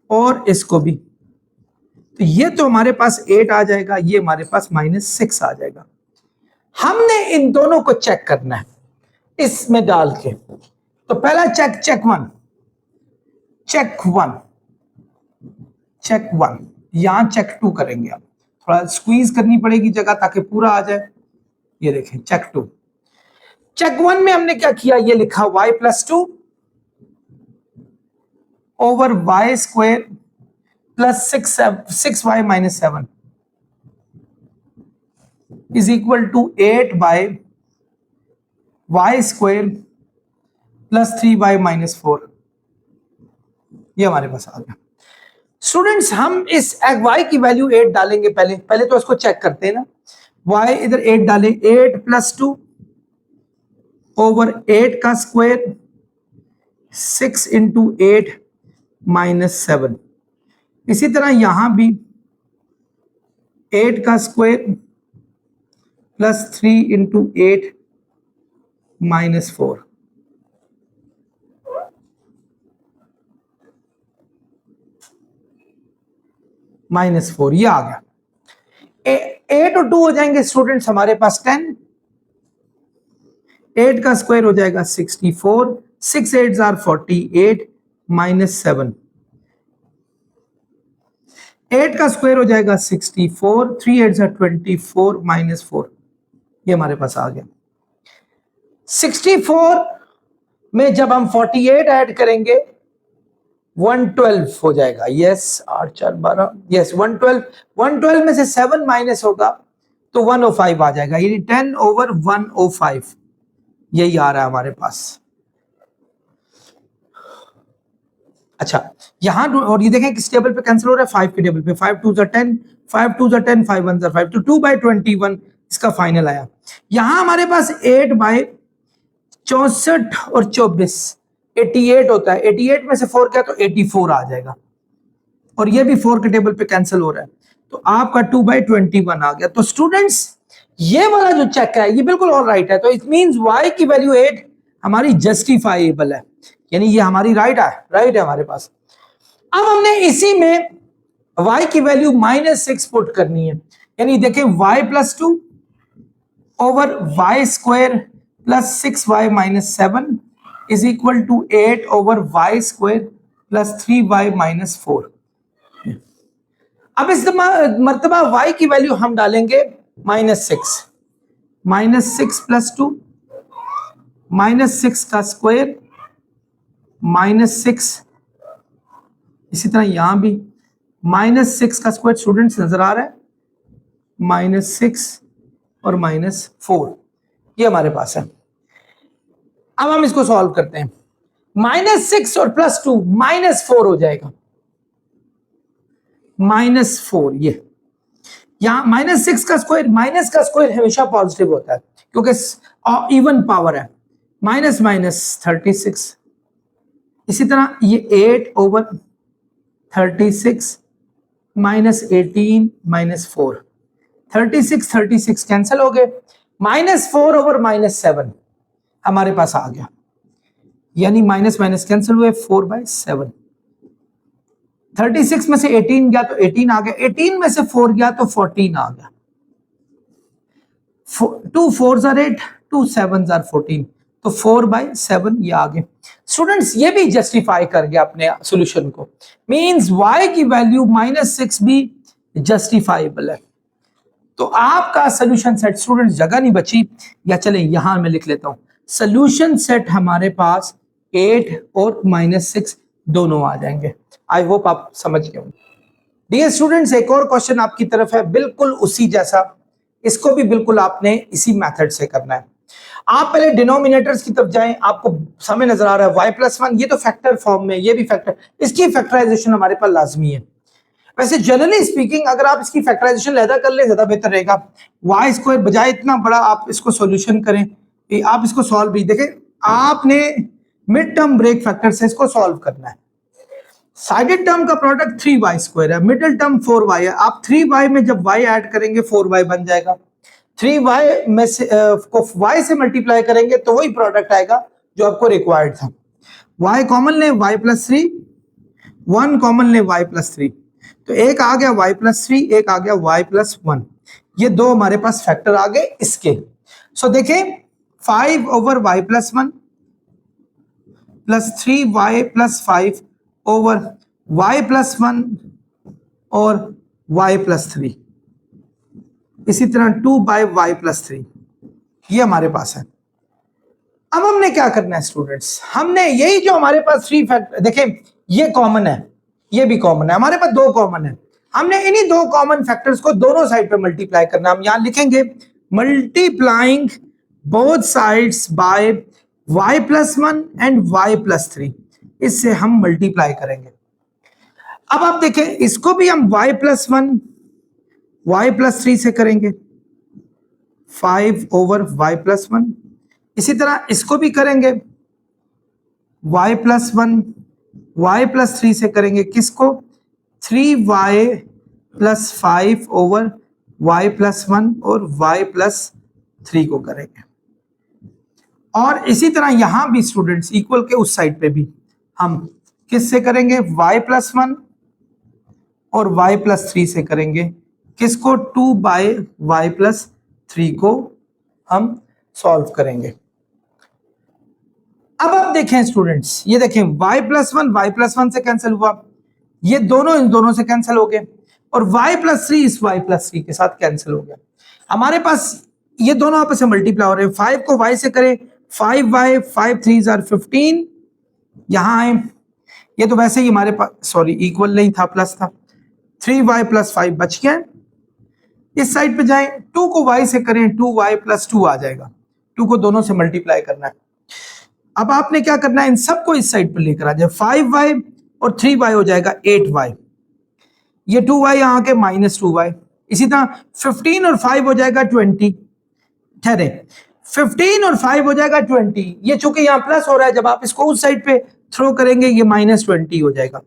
S1: और इसको भी, तो ये तो हमारे पास 8 आ जाएगा, ये हमारे पास -6 आ जाएगा। हमने इन दोनों को चेक करना है इसमें डाल के। तो पहला चेक 1, यहां चेक 2 करेंगे। आप थोड़ा स्क्वीज करनी पड़ेगी जगह ताकि पूरा आ जाए। ये देखें चेक 2। चेक 1 में हमने क्या किया, ये लिखा y+2 over y square plus 6y-7 is equal to 8 y square plus 3y-4। ये हमारे पास आ गया। स्टूडेंट्स हम इस y की वैल्यू 8 डालेंगे, पहले तो इसको चेक करते हैं ना। y इधर 8 डालें, 8+2 ओवर 8 का स्क्वायर 6 इंटू 8-7। इसी तरह यहां भी 8 का स्क्वायर प्लस 3 इंटू 8-4। -4 ये आ गया। 8 और 2 हो जाएंगे स्टूडेंट्स हमारे पास 10। 8 का स्क्वायर हो जाएगा 64, 6 8s are 48 -7। 8 का स्क्वायर हो जाएगा 64, 3 8s are 24 -4। ये हमारे पास आ गया। 64 में जब हम 48 ऐड करेंगे 112 हो जाएगा। यस 8 4 12, यस 112 में से 7 माइनस होगा तो 105 आ जाएगा, यानी 10 ओवर 105 यही आ रहा है हमारे पास। अच्छा यहां और ये देखें किस टेबल पे कैंसिल हो रहा है, 5 के टेबल पे। 5 2s are 10, 5 2s are 10, 5 1s are 5, तो 2/21 इसका फाइनल आया। यहां हमारे पास 8/64 और 24 88 होता है। 88 में से 4 क्या तो 84 आ जाएगा, और ये भी 4 के टेबल पे कैंसिल हो रहा है, तो आपका 2/21 आ गया। तो स्टूडेंट्स ये वाला जो चेक है ये बिल्कुल ऑल राइट है। तो इट मींस y की वैल्यू 8 हमारी जस्टिफाइबल है, यानी ये हमारी राइट है हमारे पास। अब हमने इसी में y की वैल्यू -6 पुट करनी है, यानी देखें y+2 over y square plus 6y-7 is equal to 8 over y square plus 3y-4। अब इस मर्तबा y की वैल्यू हम डालेंगे -6 +2 -6 का स्क्वायर -6, इसी तरह यहां भी -6 का स्क्वायर स्टूडेंट्स नजर आ रहा है, -6 और -4 ये हमारे पास है। अब हम इसको सॉल्व करते हैं। -6 और +2 -4 हो जाएगा, -4 ये यहां -6 का स्क्वायर, माइनस का स्क्वायर हमेशा पॉजिटिव होता है क्योंकि इवन पावर है, -36। इसी तरह ये 8 ओवर 36 -18 -4, 36 कैंसिल हो गए, -4 ओवर -7 हमारे पास आ गया, यानी माइनस माइनस कैंसिल हुए, 4/7। 36 में से 18 गया तो 18 आ गया, 18 में से 4 गया तो 14 आ गया। 2 4s are 8, 2 7s are 14, तो 4/7 ये आ गए। स्टूडेंट्स ये भी जस्टिफाई कर गया अपने सॉल्यूशन को, मींस y की वैल्यू -6 भी जस्टिफाइबल है। तो आपका सोल्यूशन सेट स्टूडेंट्स जगह नहीं बची, या चले यहां मैं लिख लेता हूं, सोल्यूशन सेट हमारे पास 8 और -6 दोनों आ जाएंगे। आई होप आप समझ गए होंगे। डियर स्टूडेंट्स एक और क्वेश्चन आपकी तरफ है, बिल्कुल उसी जैसा, इसको भी बिल्कुल आपने इसी मेथड से करना है। आप पहले डिनोमिनेटर्स की तरफ जाएं, आपको सामने नजर आ रहा है y+1, ये तो फैक्टर फॉर्म में, ये भी फैक्टर, इसकी फैक्टराइजेशन हमारे पास लाजमी है। वैसे जनरली स्पीकिंग अगर आप इसकी फैक्टराइजेशन लहदा कर ले ज्यादा बेहतर रहेगा। वाई स्क्वायर बजाय इतना बड़ा आप इसको सॉल्यूशन करें, आप इसको सॉल्व भी देखें, आपने मिड टर्म ब्रेक फैक्टर से इसको सॉल्व करना है। साइडेड टर्म का प्रोडक्ट 3y² है, मिडिल टर्म 4y है, आप 3y में जब y ऐड करेंगे 4y बन जाएगा, 3y में से को y से मल्टीप्लाई करेंगे तो वही प्रोडक्ट आएगा जो आपको रिक्वायर्ड था। y कॉमन ले y+3, 1 कॉमन ले y+3, तो एक आ गया y+3, एक आ गया y+1, ये दो हमारे पास फैक्टर आ गए इसके। सो देखें 5 over y+1 plus 3y+5 over y+1 और y+3, इसी तरह 2/y+3, ये हमारे पास है। अब हमने क्या करना है स्टूडेंट्स, हमने यही जो हमारे पास थ्री फैक्टर, देखें ये कॉमन है, ये भी कॉमन है, हमारे पास दो कॉमन है। हमने इन्हीं दो कॉमन फैक्टर्स को दोनों साइड पे मल्टीप्लाई करना। हम यहां लिखेंगे multiplying both sides bye y+1 and y+3, इससे हम मल्टीप्लाई करेंगे। अब आप देखें इसको भी हम y+1 y+3 से करेंगे, 5/y+1। इसी तरह इसको भी करेंगे y+1 y+3 से करेंगे, किसको, 3y+5/y+1 और y+3 को करेंगे। और इसी तरह यहां भी स्टूडेंट्स इक्वल के उस साइड पे भी हम किससे करेंगे, y+1 और y+3 से करेंगे, किसको, 2/y+3 को हम सॉल्व करेंगे। अब आप देखें स्टूडेंट्स, ये देखें y+1 y+1 से कैंसिल हुआ, ये दोनों इन दोनों से कैंसिल हो गए, और y+3 इस y+3 के साथ कैंसिल हो गया। हमारे पास ये दोनों आपस में मल्टीप्लाई हो रहे हैं। 5 को y से करें, 5y, 5 3 = 15, यहां आए, ये तो वैसे ही हमारे पास सॉरी इक्वल नहीं था, प्लस था, 3y+5 बच गया। इस साइड पे जाएं, 2 को y से करें, 2y+2 आ जाएगा, 2 को दोनों से मल्टीप्लाई करना है। अब आपने क्या करना है, इन सबको इस साइड पर लेकर आ जाए, 5y और 3y हो जाएगा 8y, ये 2y यहाँ के -2y। इसी तरह 15 और 5 हो जाएगा 20, ठहरे, 15 और 5 हो जाएगा 20, ये चूंकि यहाँ प्लस हो रहा है, जब आप इसको उस साइड पे थ्रो करेंगे ये -20 हो जाएगा,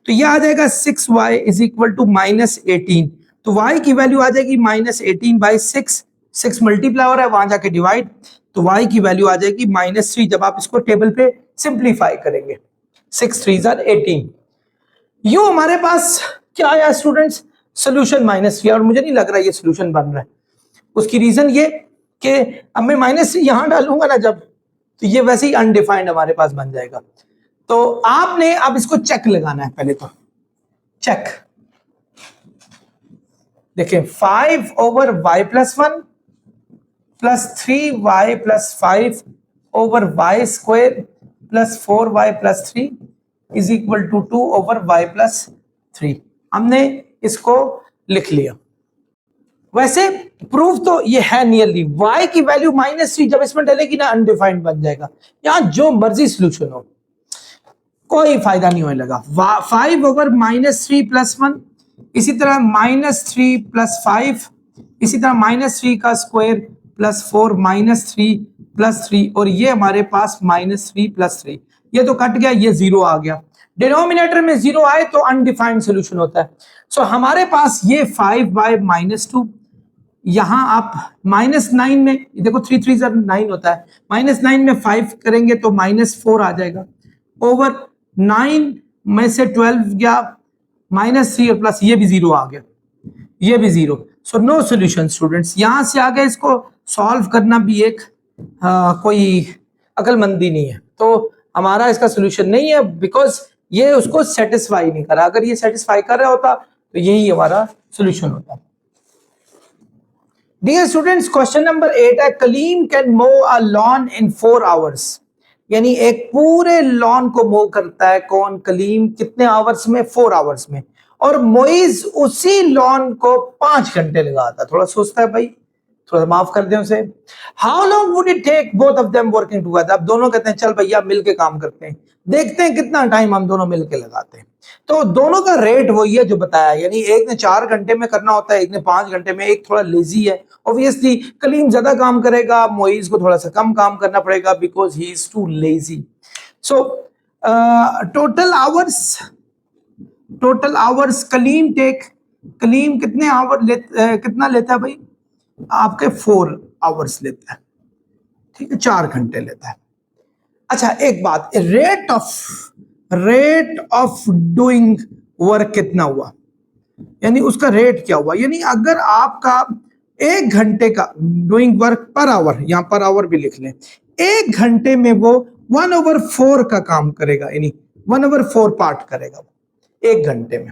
S1: तो ये आ जाएगा 6y = -18। तो y की वैल्यू आ जाएगी -18/6, 6 मल्टीप्लाई हो रहा है, वहां जाके डिवाइड, तो y की वैल्यू आ जाएगी -3 जब आप इसको टेबल पे सिंप्लीफाई करेंगे, 6 3 = 18। यूं हमारे पास क्या आया स्टूडेंट्स, सोल्यूशन -3, और मुझे नहीं लग रहा ये सोल्यूशन बन रहा है। उसकी रीजन ये कि अब मैं -3 यहां डालूंगा ना जब, तो ये वैसे ही अनडिफाइंड हमारे पास बन जाएगा। तो आपने अब इसको चेक लगाना है, पहले तो चेक देखें, 5/y+1 + 3y+5/y² + 4y+3 = 2/y+3। हमने इसको लिख लिया। वैसे प्रूफ तो ये है नियरली, y की वैल्यू -3 जब इसमें डलेगी ना अनडिफाइंड बन जाएगा। यहां जो मर्जी सोल्यूशन हो कोई फायदा नहीं होने लगा। 5/-3 + 1, इसी तरह -3 + 5, इसी तरह -3 का स्क्वायर + 4 -3 + 3, और ये हमारे पास -3 + 3, ये तो कट गया, ये 0 आ गया। डिनोमिनेटर में 0 आए तो अनडिफाइंड सोल्यूशन होता है। सो हमारे पास ये 5/-2, यहां आप -9 में देखो, 3 3 = 9 होता है, -9 में 5 करेंगे तो -4 आ जाएगा, ओवर 9 में से 12 गया, -3 और प्लस ये भी 0 आ गया, ये भी 0। So no solution students. यहां से आगे इसको सॉल्व करना भी एक कोई अकलमंदी नहीं है, तो हमारा इसका सोल्यूशन नहीं है, बिकॉज ये उसको सेटिस्फाई नहीं करा। अगर ये सेटिस्फाई कर रहा होता तो यही हमारा सोल्यूशन होता। डियर स्टूडेंट्स, क्वेश्चन नंबर 8 है, कलीम कैन मो अ लॉन इन 4 आवर्स, यानी एक पूरे लॉन को मो करता है कौन, कलीम, कितने आवर्स में, 4 आवर्स में, और मोइज उसी लॉन को 5 घंटे लगाता। थोड़ा सोचता है भाई, थोड़ा माफ कर दें उसे। How long would it take both of them working together, अब दोनों कहते हैं चल भैया मिलके काम करते हैं, देखते हैं कितना टाइम हम दोनों मिलके लगाते हैं। तो दोनों का रेट वही है जो बताया, यानी एक ने 4 घंटे में करना होता है, एक ने 5 घंटे में। एक थोड़ा लेजी है, ऑब्वियसली कलीम ज्यादा काम करेगा, मोइज को थोड़ा सा कम काम करना पड़ेगा, because he is too lazy. So total hours Kaleem कितने आवर कितना लेता है भाई, आपके 4 आवर्स लेता है, ठीक है, 4 घंटे लेता है। अच्छा एक बात, रेट ऑफ डूइंग वर्क कितना हुआ, यानी उसका रेट क्या हुआ, यानी अगर आपका 1 घंटे का डूइंग वर्क पर आवर, यहां पर आवर भी लिख लें, 1 घंटे में वो 1/4 का काम करेगा, यानी 1/4 पार्ट करेगा 1 घंटे में।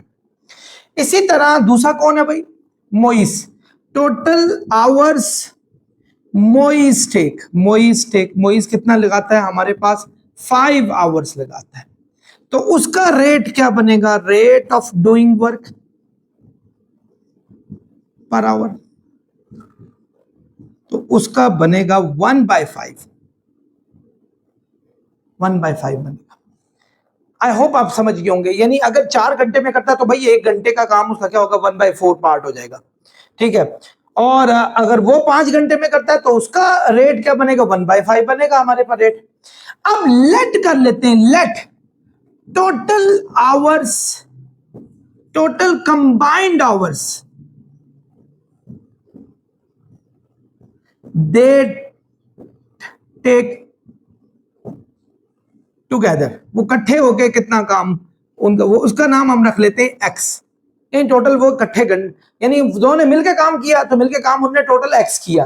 S1: इसी तरह दूसरा कौन है भाई, मोइस, टोटल आवर्स मोइज कितना लगाता है हमारे पास? 5 आवर्स लगाता है। तो उसका रेट क्या बनेगा? Rate of doing work per hour, तो उसका बनेगा 1/5 बनेगा। आई होप आप समझ गए होंगे। यानी अगर 4 घंटे में करता है तो भाई 1 घंटे का काम उसका क्या होगा? 1/4 पार्ट हो जाएगा, ठीक है। और अगर वो 5 घंटे में करता है तो उसका रेट क्या बनेगा? 1/5 बनेगा हमारे पास रेट। अब लेट कर लेते हैं, let total hours, total combined hours they take together, वो इकट्ठे होके कितना काम उनका, वो उसका नाम हम रख लेते हैं एक्स। इन टोटल वो इकट्ठे घंटे, यानी दोनों ने मिलकर काम किया तो मिलकर काम उन्होंने टोटल एक्स किया,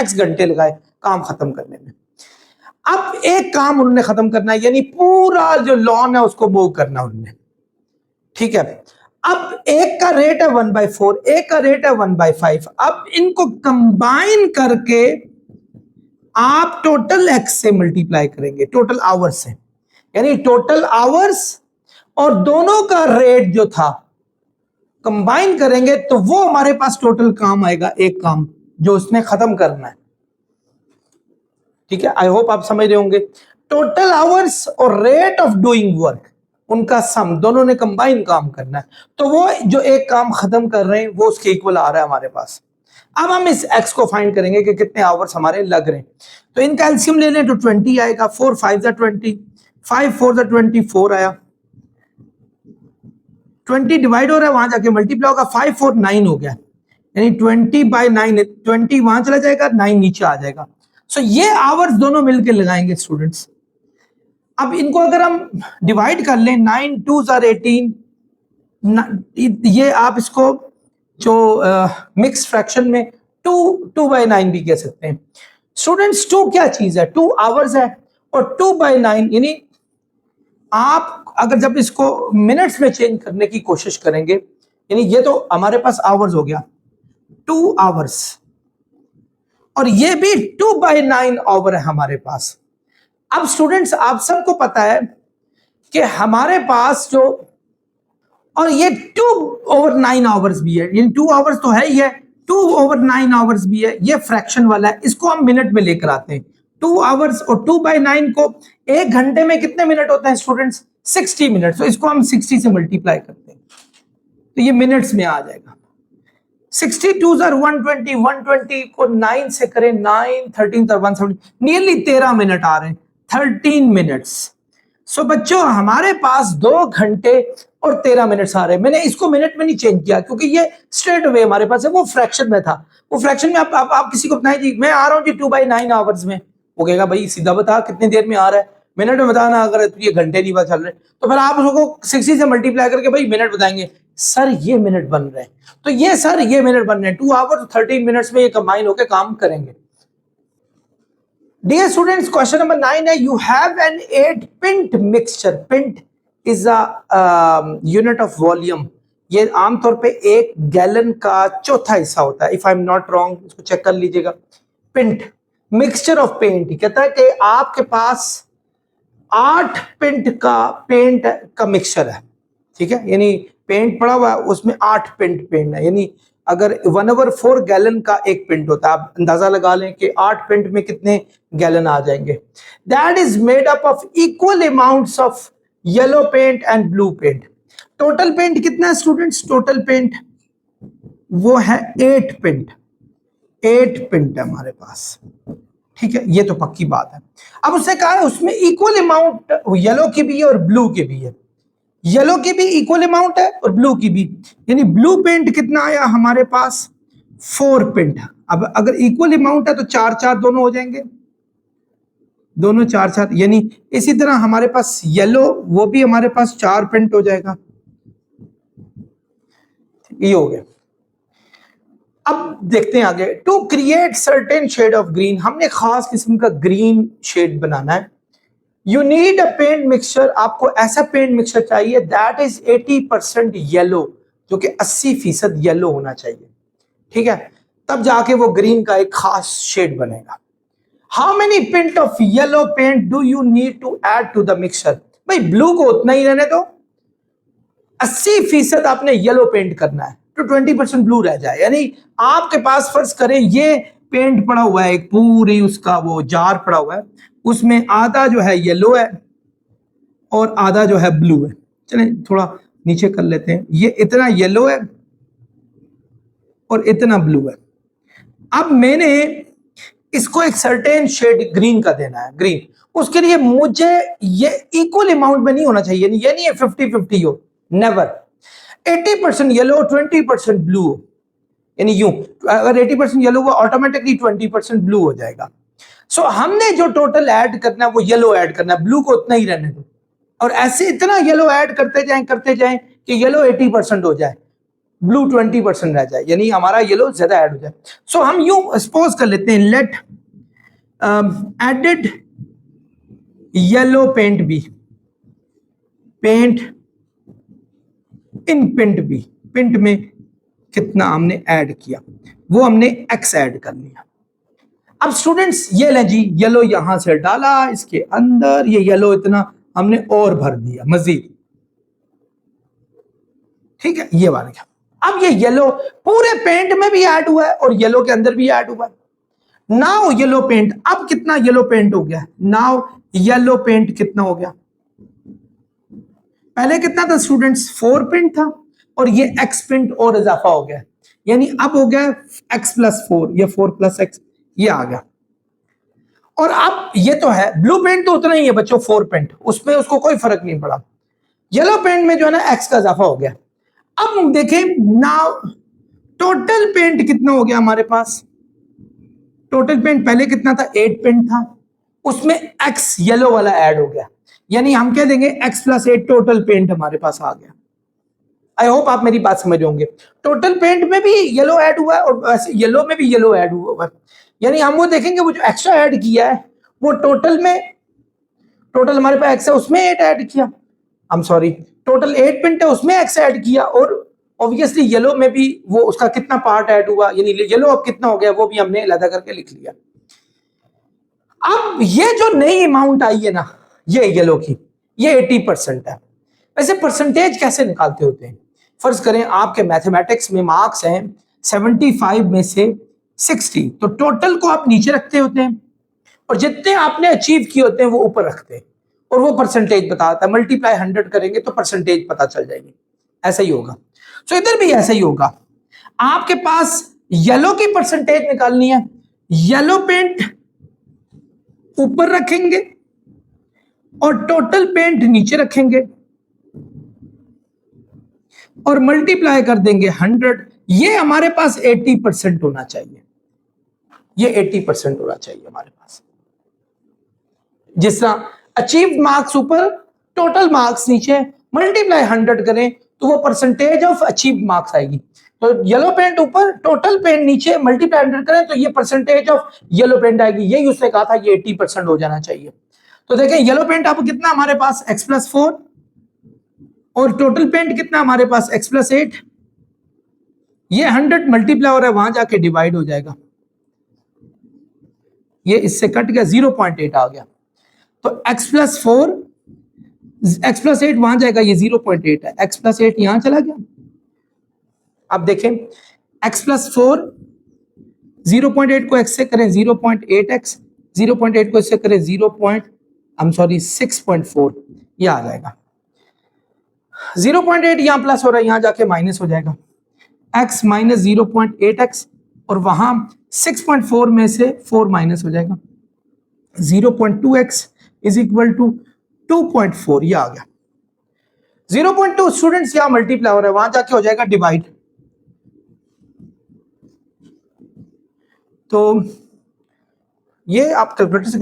S1: एक्स घंटे लगाए काम खत्म करने में। अब एक काम उन्होंने खत्म करना है, यानी पूरा जो लॉन है उसको मूव करना उन्होंने, ठीक है। अब एक का रेट है 1/4, एक का रेट है 1/5। अब इनको कंबाइन करके आप टोटल एक्स से मल्टीप्लाई करेंगे, टोटल आवर्स से, यानी टोटल आवर्स और दोनों का रेट जो था कंबाइन करेंगे तो वो हमारे पास टोटल काम आएगा, एक काम जो उसने खत्म करना है, ठीक है। आई होप आप समझ रहे होंगे। टोटल आवर्स और रेट ऑफ डूइंग वर्क, उनका सम, दोनों ने कंबाइन काम करना है, तो वो जो एक काम खत्म कर रहे हैं वो उसके इक्वल आ रहा है हमारे पास। अब हम इस x को फाइंड करेंगे कि कितने आवर्स हमारे लग रहे हैं। तो इनका एलसीएम ले लें तो 20 आएगा, 4 5 20, 5 4 24 आया, 20 डिवाइड हो रहा है, वहां जाके मल्टीप्लाई होगा, 5 4 9 हो गया, यानी 20/9, 20 वहां चला जाएगा, 9 नीचे आ जाएगा। सो ये आवर्स दोनों मिलकर लगाएंगे स्टूडेंट्स। अब इनको अगर हम डिवाइड कर लें, 9 2s are 18, ये आप इसको जो मिक्स फ्रैक्शन में 2/9 भी कह सकते हैं स्टूडेंट्स। 2 क्या चीज है? 2 आवर्स है, और 2/9 यानी आप अगर जब इसको मिनट्स में चेंज करने की कोशिश करेंगे, यानी ये तो हमारे पास आवर्स हो गया, 2 आवर्स, और ये भी 2/9 आवर है हमारे पास। अब स्टूडेंट्स आप सबको पता है कि हमारे पास जो, और ये 2/9 आवर्स भी है, यानी 2 आवर्स तो है ही है, 2/9 आवर्स भी है, ये फ्रैक्शन वाला है, इसको हम मिनट में लेकर आते हैं। 2 आवर्स और 2/9 को एक घंटे में कितने मिनट होते हैं स्टूडेंट्स? 60 मिनट। तो इसको हम 60 से मल्टीप्लाई करते हैं तो ये मिनट्स में आ जाएगा। 60 2s are 120, 120 को 9 से करें, 9 13 170, नियरली 13 मिनट आ रहे हैं, 13 मिनट्स। सो बच्चों हमारे पास 2 घंटे और 13 मिनट्स आ रहे हैं। मैंने इसको मिनट में नहीं चेंज किया क्योंकि ये स्ट्रेट अवे हमारे पास है, वो फ्रैक्शन में था। वो फ्रैक्शन में आप किसी को बताएं जी मैं आ रहा हूँ जी 2/9 आवर्स में, वो कहेगा भाई सीधा बता कितनी देर में आ रहा है, मिनट में बताना। अगर ये घंटे नहीं पता चल रहे तो फिर आप उसको 60 से मल्टीप्लाई करके भाई मिनट बताएंगे, सर ये मिनट बन रहे हैं, तो ये सर ये मिनट बन रहे हैं, 2 आवर्स 13 मिनट्स में ये कंबाइन होकर काम करेंगे। Dear students, question number 9 है, you have an 8 pint mixture. Pint is a unit of volume. ये आमतौर पे 1 गैलन का चौथा हिस्सा होता है, if I'm not wrong, इसको चेक कर लीजिएगा। पिंट, मिक्सचर ऑफ पेंट, कहता है कि आपके पास 8 पिंट का पेंट का मिक्सचर है, ठीक है, यानी पेंट पड़ा हुआ है उसमें 8 पेंट है, यानी अगर 1/4 गैलन का एक पिंट होता है, आप अंदाजा लगा लें कि 8 पिंट में कितने गैलन आ जाएंगे। That is made up of equal amounts of yellow paint and blue paint. Total paint कितना है स्टूडेंट्स? टोटल पेंट वो है 8 पिंट, 8 पिंट है हमारे पास, ठीक है, ये तो पक्की बात है। अब उसने कहा है उसमें इक्वल अमाउंट येलो की भी है और ब्लू की भी है, येलो की भी इक्वल अमाउंट है और ब्लू की भी, यानी ब्लू पेंट कितना आया हमारे पास? 4 पेंट। अब अगर इक्वल अमाउंट है तो 4 4 दोनों हो जाएंगे, दोनों 4 4, यानी इसी तरह हमारे पास येलो वो भी हमारे पास 4 पेंट हो जाएगा, ये हो गया। अब देखते हैं आगे, to create certain shade of green, हमने खास किस्म का ग्रीन शेड बनाना है। You need a paint mixture, आपको ऐसा पेंट मिक्सचर चाहिए दैट इज 80% येलो, जो कि 80% येलो होना चाहिए, ठीक है। तब जाके वो ग्रीन का एक खास शेड बनेगा। How many pint of yellow paint do you need to add to the mixture? भाई ब्लू को उतना ही रहने दो, 80% आपने येलो पेंट करना है तो 20% ब्लू रह जाए। यानी आपके पास फर्ज करें ये पेंट पड़ा हुआ है, एक पूरी उसका वो जार पड़ा हुआ है, उसमें आधा जो है येलो है और आधा जो है ब्लू है। चलें थोड़ा नीचे कर लेते हैं, ये इतना येलो है और इतना ब्लू है। अब मैंने इसको एक सर्टेन शेड ग्रीन का देना है, ग्रीन। उसके लिए मुझे ये इक्वल अमाउंट में नहीं होना चाहिए, ये नहीं है 50-50 हो, नेवर। 80% येलो 20% ब्लू हो, यानी यूं, अगर 80% येलो हुआ ऑटोमेटिकली 20% ब्लू हो जाएगा। सो हमने जो टोटल ऐड करना है वो येलो ऐड करना है, ब्लू को उतना ही रहने दो, और ऐसे इतना येलो ऐड करते जाएं कि येलो 80% हो जाए, ब्लू 20% रह जाए, यानी हमारा येलो ज्यादा ऐड हो जाए। सो हम यूं सपोज कर लेते हैं, let added yellow paint B, paint in pint B, pint में कितना हमने ऐड किया वो हमने एक्स ऐड कर लिया। अब स्टूडेंट्स ये ले जी, येलो यहां से डाला इसके अंदर, ये येलो इतना हमने और भर दिया मजीद, ठीक है, ये वाला। अब ये येलो पूरे पेंट में भी ऐड हुआ है और येलो के अंदर भी ऐड हुआ है। नाउ येलो पेंट, अब कितना येलो पेंट हो गया? नाउ येलो पेंट कितना हो गया? पहले कितना था स्टूडेंट्स? 4 पेंट था और ये एक्स पेंट और इजाफा हो गया, यानी अब हो गया x+4, ये 4+x ये आ गया। और अब ये तो है ब्लू पेंट तो उतना ही है बच्चों, 4 पेंट, उसमें उसको कोई फर्क नहीं पड़ा। येलो पेंट में जो है ना x का इजाफा हो गया। अब हम देखें नाउ टोटल पेंट कितना हो गया हमारे पास? टोटल पेंट पहले कितना था? 8 पेंट था, उसमें x येलो वाला ऐड हो गया, यानी हम कह देंगे x+8 टोटल पेंट हमारे पास आ गया। आई होप आप मेरी बात समझ होंगे। टोटल पेंट में भी येलो ऐड हुआ है और वैसे येलो में भी येलो ऐड हुआ है, यानी हम वो देखेंगे वो जो एक्स्ट्रा ऐड किया है वो टोटल में, टोटल हमारे पास x है उसमें 8 ऐड किया, I am sorry, total 8 paint है उसमें x ऐड किया, और ऑब्वियसली येलो में भी वो उसका कितना पार्ट ऐड हुआ, यानी येलो अब कितना हो गया वो भी हमने अलग करके लिख लिया। अब ये जो नई अमाउंट आई है ना ये येलो की, ये 80% है। वैसे परसेंटेज कैसे निकालते होते हैं? फर्ज करें आपके मैथमेटिक्स में मार्क्स हैं 75 में से 60, तो टोटल को आप नीचे रखते होते हैं और जितने आपने अचीव किए होते हैं वो ऊपर रखते हैं, और वो परसेंटेज बताता है। मल्टीप्लाई 100 करेंगे तो परसेंटेज पता चल जाएगी, ऐसा ही होगा। तो इधर भी ऐसा ही होगा, आपके पास येलो की परसेंटेज निकालनी है, येलो पेंट ऊपर रखेंगे और टोटल पेंट नीचे रखेंगे और मल्टीप्लाई कर देंगे 100। ये हमारे पास 80% होना चाहिए, ये 80% होना चाहिए हमारे पास। जिस तरह अचीव मार्क्स ऊपर, टोटल मार्क्स नीचे, मल्टीप्लाई 100 करें तो वो परसेंटेज ऑफ अचीव मार्क्स आएगी। तो येलो पेंट ऊपर, टोटल पेंट नीचे, मल्टीप्लाई 100 करें तो ये परसेंटेज ऑफ येलो पेंट आएगी। यही उसने कहा था ये 80% हो जाना चाहिए। तो देखें येलो पेंट अब कितना हमारे पास x+4 और टोटल पेंट कितना हमारे पास x+8, ये 100 मल्टीप्लाई हो रहा है वहां जाके डिवाइड हो जाएगा, ये इससे कट गया 0.8 आ गया, तो x+4 x+8 वहां जाएगा, ये 0.8 है, x+8 यहां चला गया। अब देखें x+4 0.8 को x से करें 0.8x, 0.8 को इससे करें 6.4, ये आ जाएगा। 0.8 यहां प्लस हो रहा है, यहां जाके माइनस हो जाएगा, x माइनस 0.8x, और वहां 6.4 में से 4 माइनस हो जाएगा, 0.2x इज इक्वल टू 2.4, ये आ गया। 0.2 स्टूडेंट्स यहां मल्टीप्लाई हो रहा है, वहां जाके हो जाएगा डिवाइड। तो ये आप कैलकुलेटर से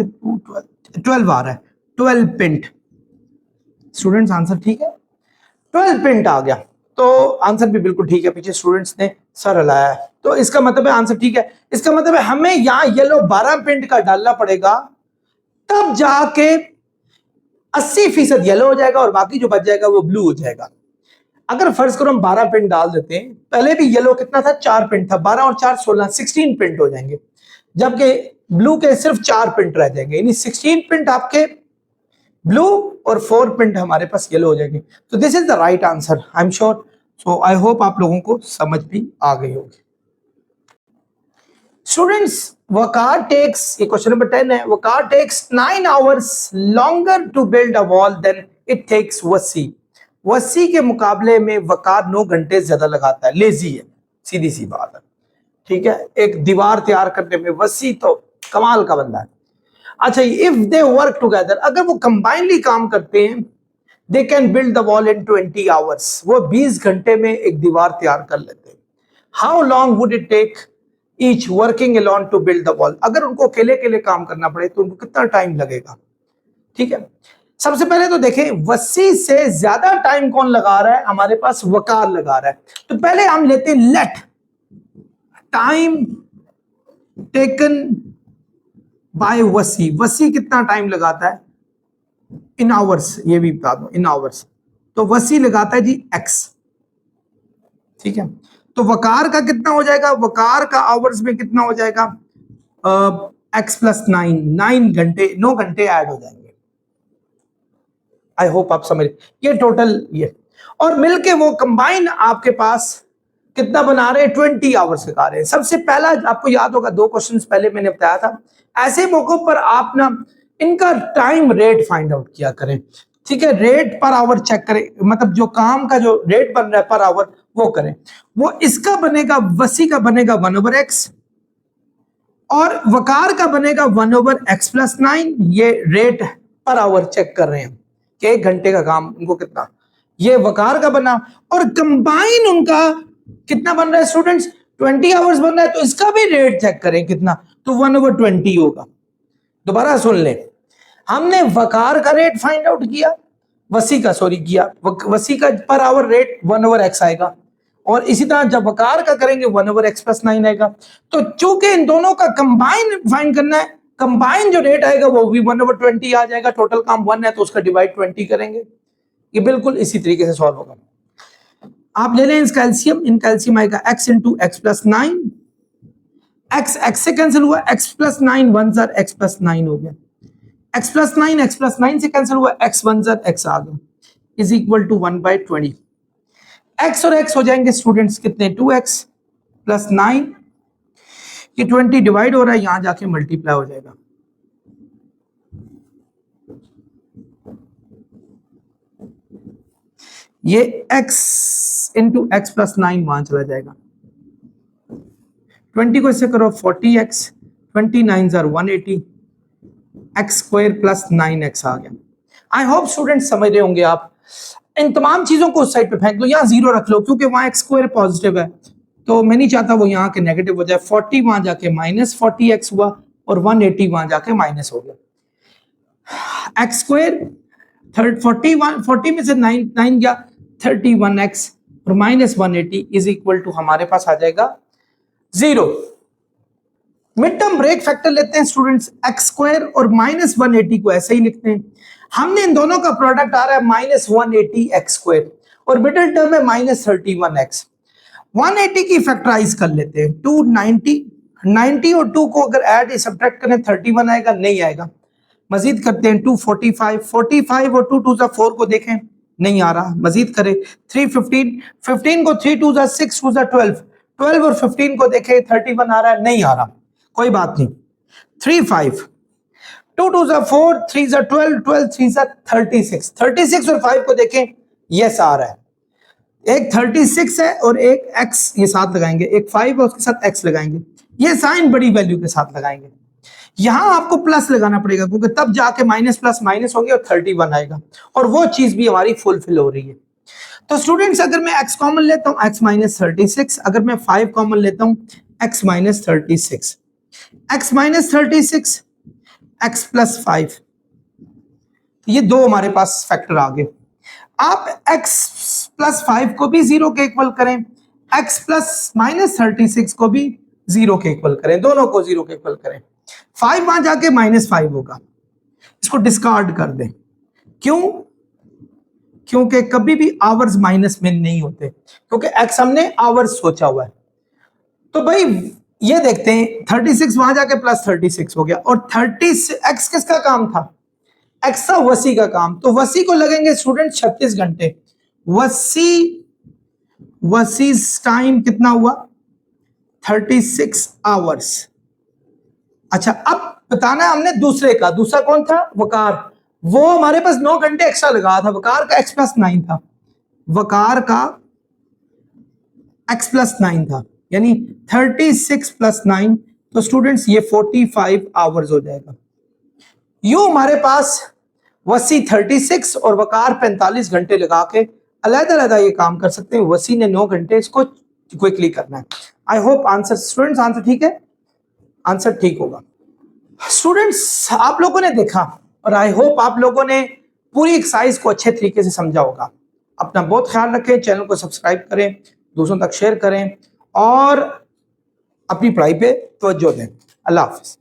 S1: 12 आ रहा है, 12 पिंट। स्टूडेंट्स आंसर ठीक है, 12 पिंट आ गया, तो आंसर भी बिल्कुल ठीक है। पीछे स्टूडेंट्स ने सर हिलाया है, तो इसका मतलब है आंसर ठीक है। इसका मतलब है हमें यहां येलो 12 पिंट का डालना पड़ेगा, तब जाके 80% येलो हो जाएगा और बाकी जो बच जाएगा वो ब्लू हो जाएगा। अगर फर्ज करो हम 12 प्रिंट डाल देते हैं, पहले भी येलो कितना था, 4 प्रिंट था, 12 और 4 16, 16 प्रिंट हो जाएंगे, जबकि ब्लू के सिर्फ 4 प्रिंट रह जाएंगे, यानी 16 प्रिंट आपके ब्लू और 4 प्रिंट हमारे पास येलो हो जाएंगे। तो this is the right answer, I am sure. So I hope आप लोगों को समझ भी आ गई होगी। स्टूडेंट्स, वकार टेक्स, ये क्वेश्चन नंबर 10 है, Waqar takes 9 hours longer to build a wall than it takes Wasi. Wasi के मुकाबले में वकार 9 घंटे ज्यादा लगाता है, लेजी है, सीधी सी बात है, ठीक है। एक दीवार तैयार करने में वसी तो कमाल का बंदा है। अच्छा, इफ दे वर्क टुगेदर, अगर वो कंबाइनली काम करते हैं, they can build the wall in 20 hours, वो 20 घंटे में एक दीवार तैयार कर लेते हैं। How long would it take each working alone to build the wall, अगर उनको अकेले अकेले काम करना पड़े तो उनको कितना टाइम लगेगा, ठीक है। सबसे पहले तो देखें, वसी से ज्यादा टाइम कौन लगा रहा है, हमारे पास वकार लगा रहा है। तो पहले हम लेते हैं लेट टाइम टेकन बाय वसी, वसी कितना टाइम लगाता है इन आवर्स, ये भी बता दो इन आवर्स, तो वसी लगाता है जी x, ठीक है। तो वकार का कितना हो जाएगा, वकार का आवर्स में कितना हो जाएगा, x प्लस 9 घंटे, 9 घंटे ऐड हो जाएंगे। आई होप आप समझ, ये टोटल ये, और मिलके वो कंबाइन आपके पास कितना बना रहे हैं, 20 आवर्स लगा रहे हैं। सबसे पहला आपको याद होगा, 2 क्वेश्चंस पहले मैंने बताया था, ऐसे मौकों पर आप ना इनका टाइम रेट फाइंड आउट किया करें, ठीक है। रेट पर आवर चेक करें, मतलब जो काम का जो रेट बन रहा है पर आवर वो करें। वो इसका बनेगा, वसी का बनेगा 1/x और वकार का बनेगा 1/x प्लस 9। ये रेट पर आवर चेक कर रहे हैं कि 1 घंटे का काम उनको कितना, ये वकार का बना, और कंबाइन उनका कितना बन रहा है स्टूडेंट्स, 20 आवर्स बन रहा है, तो इसका भी रेट चेक करें कितना, तो 1/20 होगा। दोबारा सुन ले, हमने वकार का रेट फाइंड आउट किया, वसी का सॉरी किया, वसी का पर आवर रेट 1/x आएगा, और इसी तरह जब वकार का करेंगे 1/x प्लस 9 आएगा। तो चूंकि इन दोनों का कंबाइन फाइंड करना है, कंबाइन जो रेट आएगा वो भी 1/20 आ जाएगा, टोटल काम 1 है तो उसका डिवाइड 20 करेंगे। ये बिल्कुल इसी तरीके से सॉल्व होगा। आप ले लें इसका एलसीएम, इन कैल्सियम आएगा x into x plus 9, x से कैंसिल हुआ, x plus 9 1 jar x plus 9 हो गया, x प्लस 9 से कैंसिल हुआ, x 1 जार x आ गया, इज इक्वल टू 1/20। x और x हो जाएंगे स्टूडेंट्स कितने, 2x प्लस 9, ये 20 डिवाइड हो रहा है, यहां जाके मल्टीप्लाई हो जाएगा, ये x इंटू एक्स प्लस 9 वहां चला जाएगा, 20 को इससे करो 40x, 29 jar 180, x square plus 9x आ गया। आई होप स्टूडेंट समझ रहे होंगे आप। इन तमाम चीजों को उस साइड पे फेंक दो, यहाँ 0 रख लो, क्योंकि वहां एक्स स्क्वायर पॉजिटिव है, तो मैं नहीं चाहता वो यहाँ के नेगेटिव हो जाए। 40 वहां जाके माइनस 40x हुआ, और 180 वहां जाके माइनस हो गया। एक्स स्क्वायर 40 में से 9 गया, 31x और माइनस 180 इज इक्वल टू हमारे पास आ जाएगा 0। मिड टर्म ब्रेक फैक्टर लेते हैं स्टूडेंट्स, एक्स स्क्वायर और माइनस 180 को ऐसे ही लिखते हैं। हमने इन दोनों का प्रोडक्ट आ रहा है माइनस 180 एक्स स्क्वायर, और मिडिल टर्म है माइनस 31x। 180 की फैक्टराइज कर लेते हैं, 290, 90 और 2 को अगर ऐड सब्ट्रैक्ट करें 31 आएगा, नहीं आएगा। मजीद करते हैं 245, 45 और 2 2 4 को देखें, नहीं आ रहा, मजीद करें 315, 15 को 3 2 6 2 12, 12 और 15 को देखें 31 आ रहा है, नहीं आ रहा, कोई बात नहीं। 35, 2 2 4, 3 12, 12 3 36, 36 और 5 को देखें, यस आ रहा है। एक 36 है और एक x ये साथ लगाएंगे, एक 5 है उसके साथ x लगाएंगे, ये साइन बड़ी वैल्यू के साथ लगाएंगे। यहां आपको प्लस लगाना पड़ेगा, क्योंकि तब जाके माइनस प्लस माइनस होंगे और 31 आएगा, और वो चीज भी हमारी फुलफिल हो रही है। तो स्टूडेंट्स, अगर मैं x कॉमन लेता हूं x माइनस 36, अगर मैं 5 कॉमन लेता हूं x minus 36, x minus 36, x plus 5, ये दो हमारे पास फैक्टर आ गए। आप x प्लस 5 को भी 0 के इक्वल करें, x प्लस माइनस 36 को भी 0 के इक्वल करें, दोनों को 0 के इक्वल करें। 5 वहां जाके -5 होगा, इसको डिस्कार्ड कर दें। क्यों? क्योंकि कभी भी आवर्स माइनस में नहीं होते, क्योंकि एक्स हमने आवर्स सोचा हुआ है। तो भाई ये देखते हैं 36 वहां जाके प्लस 36 हो गया, और 30 एक्स किसका काम था, एक्स था वसी का काम, तो वसी को लगेंगे स्टूडेंट 36 घंटे। वसी टाइम कितना हुआ 36 आवर्स। अच्छा अब बताना है हमने दूसरे का, दूसरा कौन था वकार, वो हमारे पास 9 घंटे एक्स्ट्रा लगा था, वकार का x प्लस 9 था, वकार का x प्लस 9 था, यानी 36 प्लस 9, तो स्टूडेंट्स ये 45 आवर्स हो जाएगा। यूं हमारे पास वसी 36 और वकार 45 घंटे लगा के अलग-अलग ये काम कर सकते हैं, वसी ने 9 घंटे इसको क्विकली करना है। I hope answer students, answer ठीक है, आंसर ठीक होगा। स्टूडेंट्स आप लोगों ने देखा और आई होप आप लोगों ने पूरी एक्सरसाइज को अच्छे तरीके से समझा होगा। अपना बहुत ख्याल रखें, चैनल को सब्सक्राइब करें, दूसरों तक शेयर करें और अपनी पढ़ाई पे तवज्जो दें। अल्लाह हाफिज।